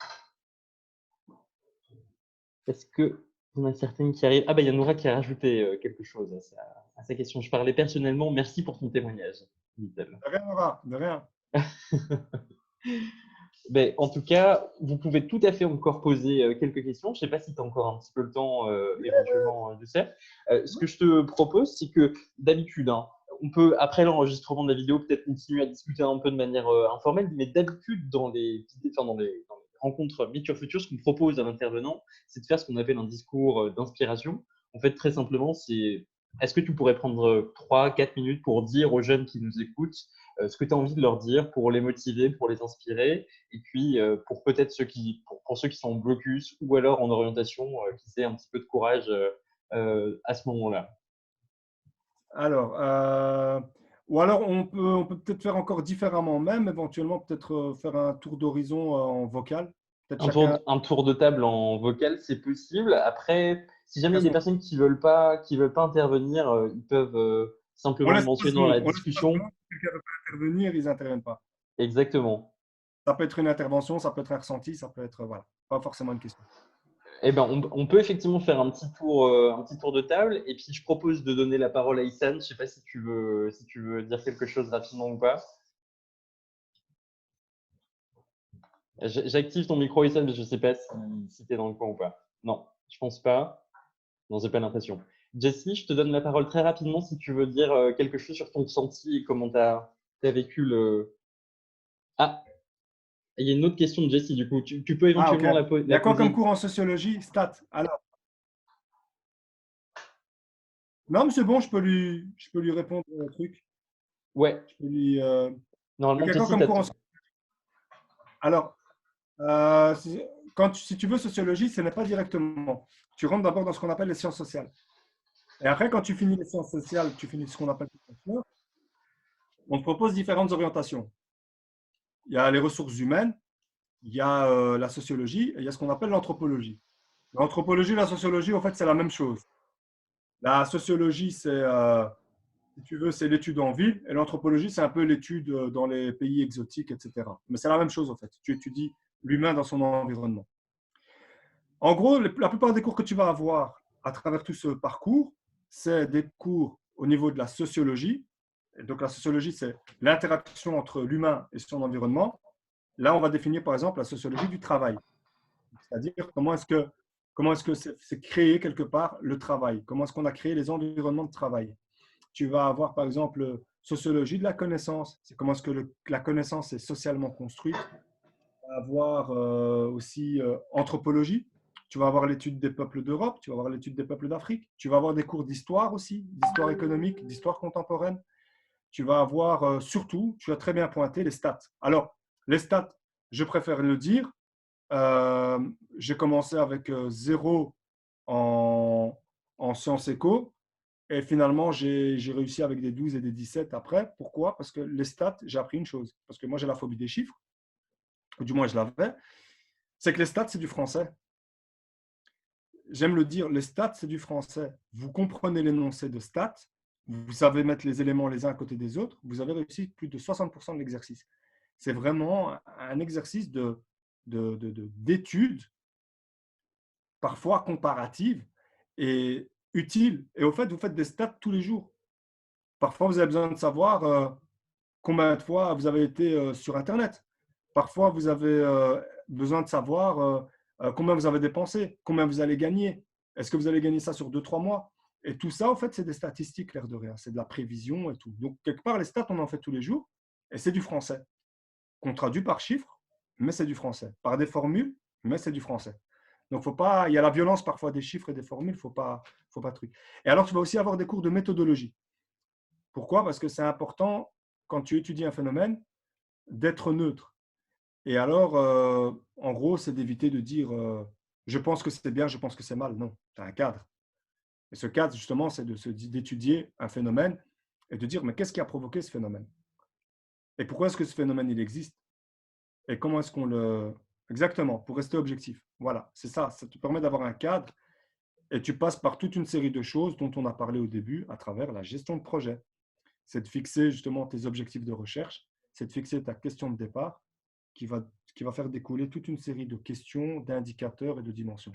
Est-ce que il y en a certaines qui arrivent? Ah, bah, il y a Noura qui a rajouté quelque chose à sa question. Je parlais personnellement. Merci pour ton témoignage, dit-elle. De rien, Laura, de rien. Ben, en tout cas, vous pouvez tout à fait encore poser quelques questions. Je ne sais pas si tu as encore un petit peu le temps, éventuellement, je sais. Ce que je te propose, c'est que d'habitude, hein, on peut, après l'enregistrement de la vidéo, peut-être continuer à discuter un peu de manière informelle, mais d'habitude, dans les rencontres Meet Your Future, ce qu'on propose à l'intervenant, c'est de faire ce qu'on appelle un discours d'inspiration. En fait, très simplement, c'est est-ce que tu pourrais prendre 3-4 minutes pour dire aux jeunes qui nous écoutent ce que tu as envie de leur dire pour les motiver, pour les inspirer et puis, pour peut-être pour ceux qui sont en blocus ou alors en orientation, qu'ils aient un petit peu de courage à ce moment-là. Alors, ou alors on peut peut-être faire encore différemment, même éventuellement peut-être faire un tour d'horizon en vocal. Peut-être chacun Un tour de table en vocal, c'est possible. Après, si jamais il y a des son. personnes qui veulent pas intervenir, ils peuvent On simplement le laisse pas mentionner dans seconde. la On laisse pas seconde. discussion. Si quelqu'un ne veut pas intervenir, ils n'interviennent pas. Exactement. Ça peut être une intervention, ça peut être un ressenti, ça peut être, voilà, pas forcément une question. Eh ben, on peut effectivement faire un petit tour de table. Et puis, je propose de donner la parole à Issane. Je ne sais pas si tu veux dire quelque chose rapidement ou pas. J'active ton micro, Issam, mais je ne sais pas si tu es dans le coin ou pas. Non, je pense pas. Non, j'ai pas l'impression. Jessie, je te donne la parole très rapidement si tu veux dire quelque chose sur ton ressenti et comment tu as vécu le. Ah, il y a une autre question de Jessie, du coup. Tu peux Ah, ok. éventuellement Il y la a quoi comme poser. cours en sociologie? Stats. Alors, non, mais c'est bon, je peux lui répondre un truc. Ouais, Je peux lui. Donc, normalement, il y a quoi Jessie, comme cours en sociologie? Alors, si tu veux sociologie, ce n'est pas directement. Tu rentres d'abord dans ce qu'on appelle les sciences sociales. Et après, quand tu finis les sciences sociales, tu finis ce qu'on appelle les sciences, on te propose différentes orientations. Il y a les ressources humaines, il y a la sociologie et il y a ce qu'on appelle l'anthropologie. L'anthropologie et la sociologie, en fait, c'est la même chose. La sociologie, si tu veux, c'est l'étude en ville et l'anthropologie, c'est un peu l'étude dans les pays exotiques, etc. Mais c'est la même chose, en fait. Tu étudies l'humain dans son environnement. En gros, la plupart des cours que tu vas avoir à travers tout ce parcours, c'est des cours au niveau de la sociologie. Et donc, la sociologie, c'est l'interaction entre l'humain et son environnement. Là, on va définir, par exemple, la sociologie du travail. C'est-à-dire comment est-ce que c'est créé quelque part le travail. Comment est-ce qu'on a créé les environnements de travail. Tu vas avoir, par exemple, sociologie de la connaissance. C'est comment est-ce que la connaissance est socialement construite. Tu vas avoir aussi anthropologie. Tu vas avoir l'étude des peuples d'Europe, tu vas avoir l'étude des peuples d'Afrique, tu vas avoir des cours d'histoire aussi, d'histoire économique, d'histoire contemporaine. Tu vas avoir surtout, tu as très bien pointé, les stats. Alors, les stats, je préfère le dire, euh, j'ai commencé avec 0 en sciences éco et finalement j'ai réussi avec des 12 et des 17 après. Pourquoi? Parce que les stats, j'ai appris une chose. Parce que moi j'ai la phobie des chiffres, ou du moins je l'avais. C'est que les stats, c'est du français. J'aime le dire, les stats, c'est du français. Vous comprenez l'énoncé de stats, vous savez mettre les éléments les uns à côté des autres, vous avez réussi plus de 60% de l'exercice. C'est vraiment un exercice d'étude, parfois comparative et utile. Et au fait, vous faites des stats tous les jours. Parfois, vous avez besoin de savoir combien de fois vous avez été sur Internet. Parfois, vous avez besoin de savoir combien vous avez dépensé, combien vous allez gagner. Est-ce que vous allez gagner ça sur 2-3 mois? Et tout ça, en fait, c'est des statistiques, l'air de rien. C'est de la prévision et tout. Donc, quelque part, les stats, on en fait tous les jours. Et c'est du français. Qu'on traduit par chiffres, mais c'est du français. Par des formules, mais c'est du français. Donc, faut pas, il y a la violence parfois des chiffres et des formules, faut pas truc. Et alors, tu vas aussi avoir des cours de méthodologie. Pourquoi? Parce que c'est important, quand tu étudies un phénomène, d'être neutre. Et alors, en gros, c'est d'éviter de dire je pense que c'est bien, je pense que c'est mal. Non, tu as un cadre. Et ce cadre, justement, c'est d'étudier un phénomène et de dire, mais qu'est-ce qui a provoqué ce phénomène? Et pourquoi est-ce que ce phénomène, il existe? Et comment est-ce qu'on le… Exactement, pour rester objectif. Voilà, c'est ça. Ça te permet d'avoir un cadre et tu passes par toute une série de choses dont on a parlé au début à travers la gestion de projet. C'est de fixer justement tes objectifs de recherche, c'est de fixer ta question de départ qui va faire découler toute une série de questions, d'indicateurs et de dimensions.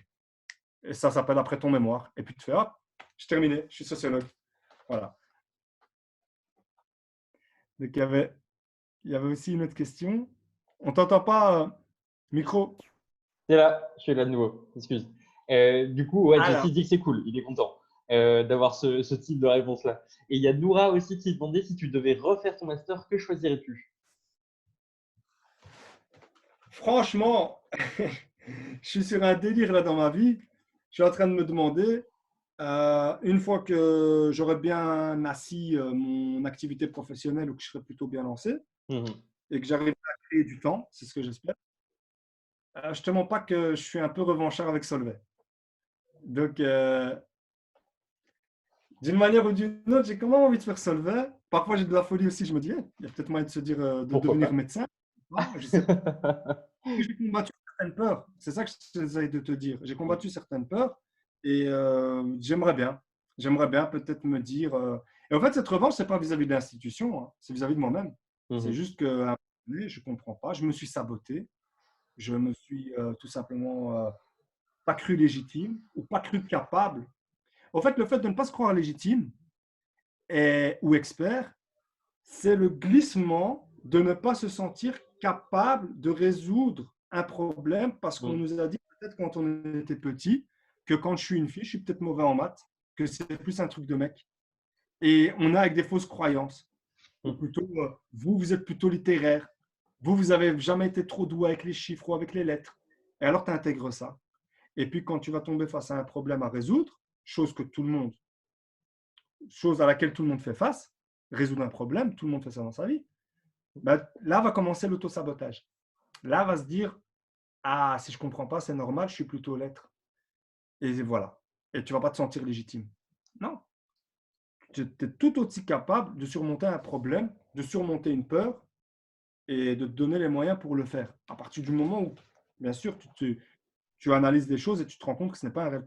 Et ça s'appelle après ton mémoire. Et puis tu fais, ah, j'ai terminé, je suis sociologue. Voilà. Donc il y avait aussi une autre question. On t'entend pas, micro. C'est là, je suis là de nouveau, excuse. Du coup, ouais, Alors, Jessie dit que c'est cool, il est content d'avoir ce type de réponse-là. Et il y a Noura aussi qui demandait si tu devais refaire ton master, que choisirais-tu? franchement, je suis sur un délire là dans ma vie. Je suis en train de me demander, une fois que j'aurai bien assis mon activité professionnelle ou que je serai plutôt bien lancé Mhm. et que j'arriverai à créer du temps, c'est ce que j'espère, je ne te mens pas que je suis un peu revanchard avec Solvay. Donc, d'une manière ou d'une autre, j'ai quand même envie de faire Solvay. Parfois, j'ai de la folie aussi. Je me dis, il y a peut-être moyen de se dire de Pourquoi devenir pas? médecin. Je sais pas. J'ai combattu certaines peurs. C'est ça que j'essaie de te dire. J'ai combattu certaines peurs et j'aimerais bien. J'aimerais bien peut-être me dire. Et en fait, cette revanche, c'est pas vis-à-vis de l'institution, hein, c'est vis-à-vis de moi-même. C'est Mhm. juste qu'à un moment donné, je comprends pas. Je me suis saboté. Je me suis tout simplement pas cru légitime ou pas cru capable. En fait, le fait de ne pas se croire légitime ou expert, c'est le glissement de ne pas se sentir capable de résoudre un problème parce qu'on Mhm. nous a dit peut-être quand on était petit que quand je suis une fille, je suis peut-être mauvais en maths, que c'est plus un truc de mec. Et on a avec des fausses croyances. Ou Mhm. plutôt, vous, vous êtes plutôt littéraire. Vous avez jamais été trop doux avec les chiffres ou avec les lettres. Et alors, tu intègres ça. Et puis, quand tu vas tomber face à un problème à résoudre, chose à laquelle tout le monde fait face, résoudre un problème, tout le monde fait ça dans sa vie, ben, là va commencer l'auto-sabotage. Là va se dire, ah, si je ne comprends pas, c'est normal, je suis plutôt l'être. Et voilà. Et tu ne vas pas te sentir légitime. Non. Tu es tout aussi capable de surmonter un problème, de surmonter une peur et de te donner les moyens pour le faire. À partir du moment où, bien sûr, tu analyses les choses et tu te rends compte que ce n'est pas un réel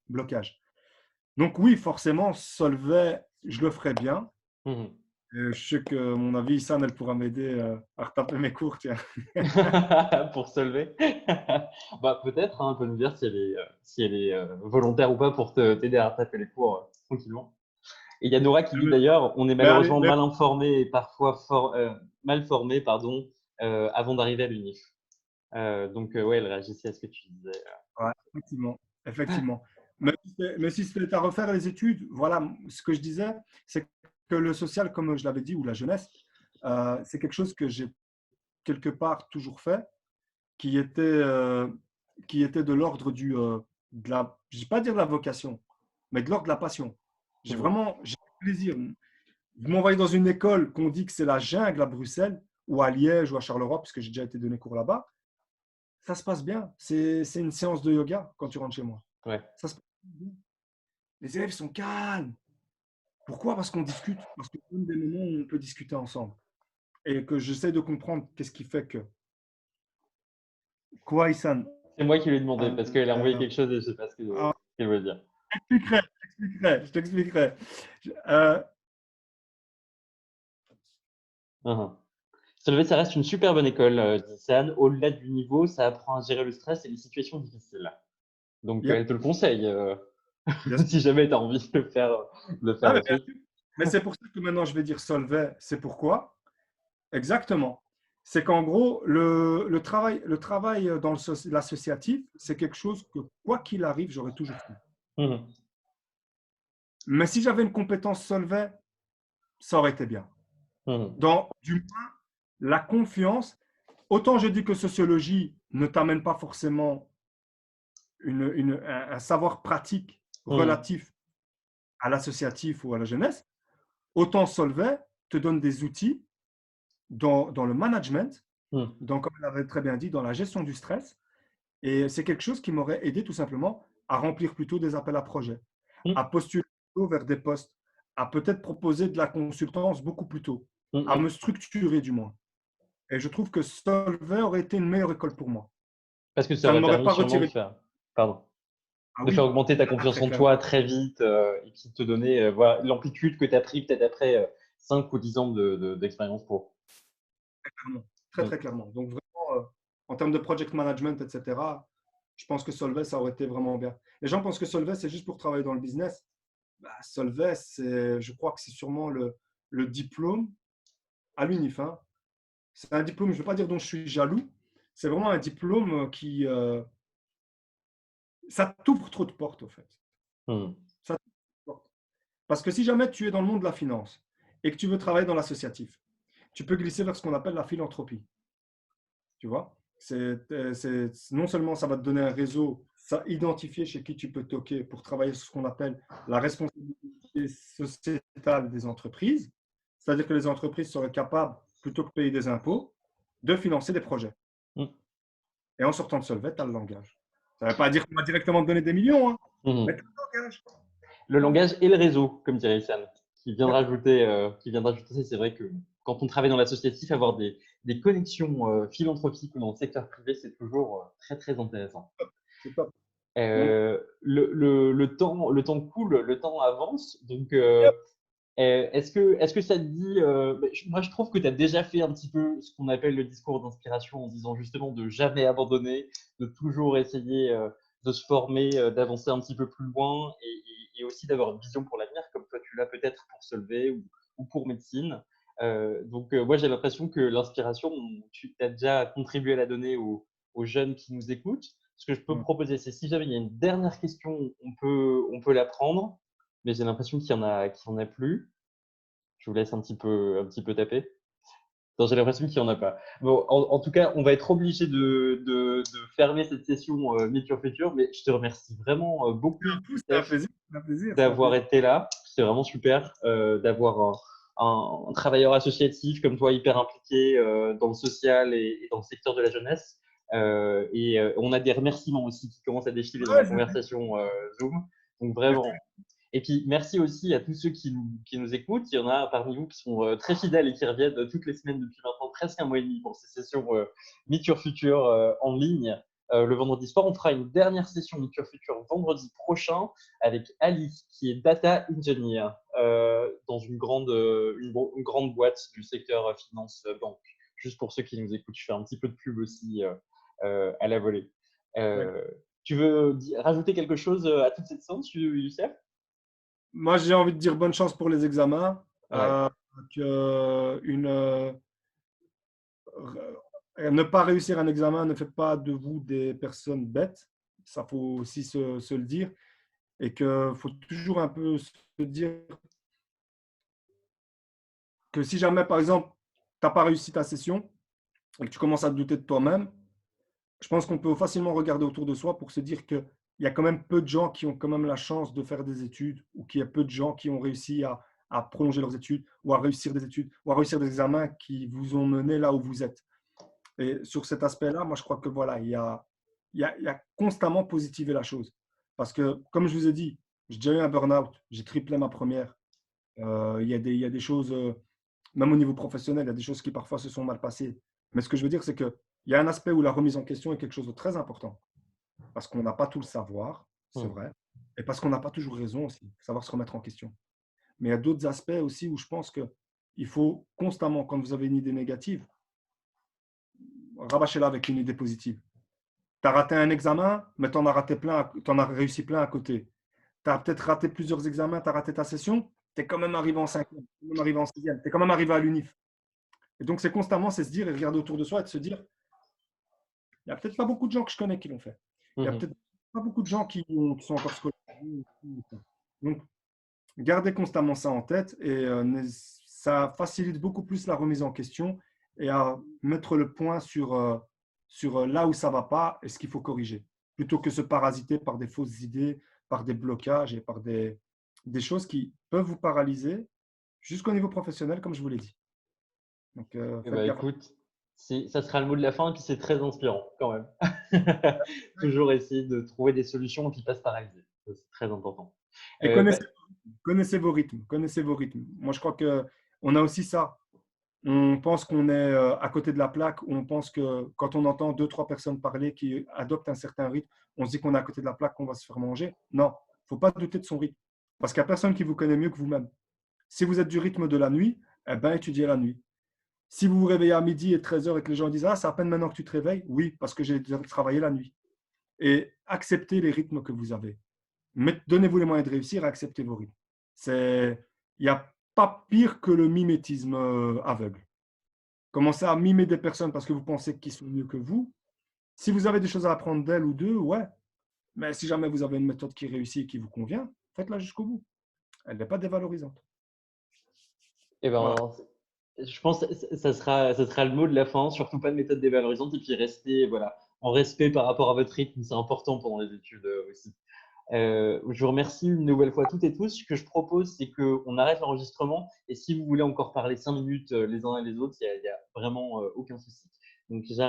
blocage. Donc oui, forcément, Solvay, je le ferai bien. Mhm. Je sais que mon avis, Sam, elle pourra m'aider à retaper mes cours, tiens. Pour se lever. Bah, peut-être, hein, elle peut nous dire si elle est volontaire ou pas pour t'aider à rattraper les cours tranquillement. Et il y a Nora qui dit d'ailleurs, on est Mais allez, malheureusement mal informé et parfois mal formé, pardon, avant d'arriver à l'UNIF. Donc, ouais, elle réagissait à ce que tu disais. ouais, effectivement, effectivement. Mais si c'est à refaire les études, voilà, ce que je disais, c'est que le social, comme je l'avais dit, ou la jeunesse, c'est quelque chose que j'ai quelque part toujours fait, qui était, euh, qui était de l'ordre de la, je ne vais pas dire de la vocation, mais de l'ordre de la passion. Mhm. J'ai plaisir. Vous m'envoyez dans une école qu'on dit que c'est la jungle à Bruxelles, ou à Liège, ou à Charleroi, puisque j'ai déjà été donné cours là-bas, ça se passe bien. C'est une séance de yoga quand tu rentres chez moi. Ouais. Ça se passe bien. Les élèves sont calmes. Pourquoi? Parce qu'on discute. Parce qu'on donne des moments où on peut discuter ensemble. Et que j'essaie de comprendre qu'est-ce qui fait que. Quoi, Issan? C'est moi qui lui ai demandé parce qu'elle a envoyé Euh, quelque chose et je sais pas ce ah, qu'elle veut dire. je t'expliquerai. Mhm. Se lever, ça reste une super bonne école, dit San. Au-delà du niveau, ça apprend à gérer le stress et les situations difficiles. Donc, Yep, elle te le conseille bien sûr. si jamais tu as envie de le faire Ah, mais bien ensuite. sûr. Mais c'est pour ça que maintenant je vais dire Solvay. C'est pourquoi? Exactement. C'est qu'en gros, le travail dans l'associatif, c'est quelque chose que, quoi qu'il arrive, j'aurais toujours fait. Mhm. Mais si j'avais une compétence Solvay, ça aurait été bien. Mhm. Du moins, la confiance, autant je dis que sociologie ne t'amène pas forcément un savoir pratique Mhm. relatif à l'associatif ou à la jeunesse, autant Solvay te donne des outils dans le management, Mhm. comme elle avait très bien dit, dans la gestion du stress Et c'est quelque chose qui m'aurait aidé tout simplement à remplir plutôt des appels à projets, Mm, à postuler plutôt vers des postes, à peut-être proposer de la consultance beaucoup plus tôt, mm, à mm. me structurer du moins. Et je trouve que Solvay aurait été une meilleure école pour moi. Parce que ça Ça ne aurait m'aurait permis pas sûrement de retiré. faire, pardon, Ah de faire oui, augmenter ta ah, confiance très en clairement. toi très vite et qui te donnait voilà, l'amplitude que tu as pris peut-être après 5 ou 10 ans d'expérience pro. Clairement. Très, Mm. très clairement. Donc, vraiment, en termes de project management, etc., je pense que Solvay, ça aurait été vraiment bien. Les gens pensent que Solvay, c'est juste pour travailler dans le business. Bah, Solvay, je crois que c'est sûrement le diplôme à l'UNIF, hein. C'est un diplôme, je ne veux pas dire dont je suis jaloux. C'est vraiment un diplôme qui. Ça t'ouvre trop de portes, au fait. Mm. Ça t'ouvre trop de portes. Parce que si jamais tu es dans le monde de la finance et que tu veux travailler dans l'associatif, tu peux glisser vers ce qu'on appelle la philanthropie. Tu vois, non seulement ça va te donner un réseau, ça identifier chez qui tu peux toquer pour travailler sur ce qu'on appelle la responsabilité sociétale des entreprises, c'est-à-dire que les entreprises seraient capables, plutôt que de payer des impôts, de financer des projets. Mm. Et en sortant de Solvay, tu as le langage. Ça ne veut pas dire qu'on va directement te donner des millions, hein, mais Mm. tu as le langage. Le langage et le réseau, comme dirait Sam, qui vient de rajouter ça. C'est vrai que quand on travaille dans l'associatif, avoir des connexions philanthropiques ou dans le secteur privé, c'est toujours très, très intéressant. C'est top. Donc, Le temps coule, le temps avance. Donc, est-ce que ça te dit, moi je trouve que tu as déjà fait un petit peu ce qu'on appelle le discours d'inspiration en disant justement de jamais abandonner, de toujours essayer de se former, d'avancer un petit peu plus loin et aussi d'avoir une vision pour l'avenir, comme toi tu l'as peut-être pour Solvay ou pour médecine. Moi j'ai l'impression que l'inspiration, tu as déjà contribué à la donner aux jeunes qui nous écoutent. Ce que je peux proposer, c'est si jamais il y a une dernière question, on peut la prendre, mais j'ai l'impression qu'il y en a plus. Je vous laisse un petit peu taper. Non, j'ai l'impression qu'il n'y en a pas. Bon, en tout cas, on va être obligé de fermer cette session Meet Future, mais je te remercie vraiment beaucoup, c'est un Youssef, plaisir. C'est un plaisir. C'est un d'avoir plaisir. été là. C'est vraiment super d'avoir un travailleur associatif comme toi, hyper impliqué dans le social et dans le secteur de la jeunesse. On a des remerciements aussi qui commencent à défiler dans Ouais, la conversation Zoom. Donc vraiment, et puis, merci aussi à tous ceux qui nous écoutent. Il y en a parmi vous qui sont très fidèles et qui reviennent toutes les semaines depuis maintenant presque un mois et demi pour ces sessions Meet Your Future en ligne. Le vendredi soir, on fera une dernière session Meet Your Future vendredi prochain avec Ali, qui est Data Engineer dans une grande boîte du secteur finance banque. Juste pour ceux qui nous écoutent, je fais un petit peu de pub aussi à la volée. ouais. Euh, Tu veux rajouter quelque chose à toute cette séance, Youssef? Moi, j'ai envie de dire bonne chance pour les examens. Ouais. Ne pas réussir un examen ne fait pas de vous des personnes bêtes. Ça faut aussi se le dire. Et qu'il faut toujours un peu se dire que si jamais, par exemple, tu n'as pas réussi ta session et que tu commences à te douter de toi-même, je pense qu'on peut facilement regarder autour de soi pour se dire qu'il y a quand même peu de gens qui ont quand même la chance de faire des études ou qu'il y a peu de gens qui ont réussi à prolonger leurs études ou à réussir des études ou à réussir des examens qui vous ont mené là où vous êtes. Et sur cet aspect-là, moi, je crois que voilà, il y a constamment positiver la chose. Parce que, comme je vous ai dit, j'ai déjà eu un burn-out, j'ai triplé ma première. Il y a des choses, même au niveau professionnel, il y a des choses qui parfois se sont mal passées. Mais ce que je veux dire, c'est qu'il y a un aspect où la remise en question est quelque chose de très important. Parce qu'on n'a pas tout le savoir, c'est Hmm. vrai. Et parce qu'on n'a pas toujours raison aussi, savoir se remettre en question. Mais il y a d'autres aspects aussi où je pense qu'il faut constamment, quand vous avez une idée négative, rabâchez-la avec une idée positive. Tu as raté un examen, mais tu en as raté plein, tu en as réussi plein à côté. Tu as peut-être raté plusieurs examens, tu as raté ta session, tu es quand même arrivé en cinquième, tu es quand même arrivé en sixième, tu es quand même arrivé à l'UNIF. Et donc, c'est constamment, c'est se dire et regarder autour de soi et de se dire, il n'y a peut-être pas beaucoup de gens que je connais qui l'ont fait. Il n'y a Mhm. peut-être pas beaucoup de gens qui sont encore scolarisés. Donc, gardez constamment ça en tête et ça facilite beaucoup plus la remise en question et à mettre le point sur là où ça ne va pas et ce qu'il faut corriger, plutôt que se parasiter par des fausses idées, par des blocages et par des choses qui peuvent vous paralyser jusqu'au niveau professionnel, comme je vous l'ai dit. Donc, Eh faites ben, gaffe. écoute, Ça sera le mot de la fin, et puis c'est très inspirant quand même. Toujours essayer de trouver des solutions qui passent par réaliser. Ça, c'est très important. Et Bah, connaissez vos rythmes. Connaissez vos rythmes. Moi, je crois qu'on a aussi ça. On pense qu'on est à côté de la plaque. On pense que quand on entend deux, trois personnes parler qui adoptent un certain rythme, on se dit qu'on est à côté de la plaque, qu'on va se faire manger. Non, il ne faut pas douter de son rythme. Parce qu'il n'y a personne qui vous connaît mieux que vous-même. Si vous êtes du rythme de la nuit, eh ben, étudiez la nuit. Si vous vous réveillez à midi et 13h et que les gens disent « Ah, c'est à peine maintenant que tu te réveilles », oui, parce que j'ai travaillé la nuit. Et acceptez les rythmes que vous avez. Donnez-vous les moyens de réussir et acceptez vos rythmes. Il n'y a pas pire que le mimétisme aveugle. Commencez à mimer des personnes parce que vous pensez qu'ils sont mieux que vous. Si vous avez des choses à apprendre d'elles ou d'eux, ouais. Mais si jamais vous avez une méthode qui réussit et qui vous convient, faites-la jusqu'au bout. Elle n'est pas dévalorisante. eh Voilà. ben, je pense que ça sera le mot de la fin. Surtout pas de méthode dévalorisante et puis restez voilà, en respect par rapport à votre rythme. C'est important pendant les études aussi. Je vous remercie une nouvelle fois toutes et tous. Ce que je propose, c'est qu'on arrête l'enregistrement et si vous voulez encore parler 5 minutes les uns et les autres, il y a vraiment aucun souci. Donc, j'arrête.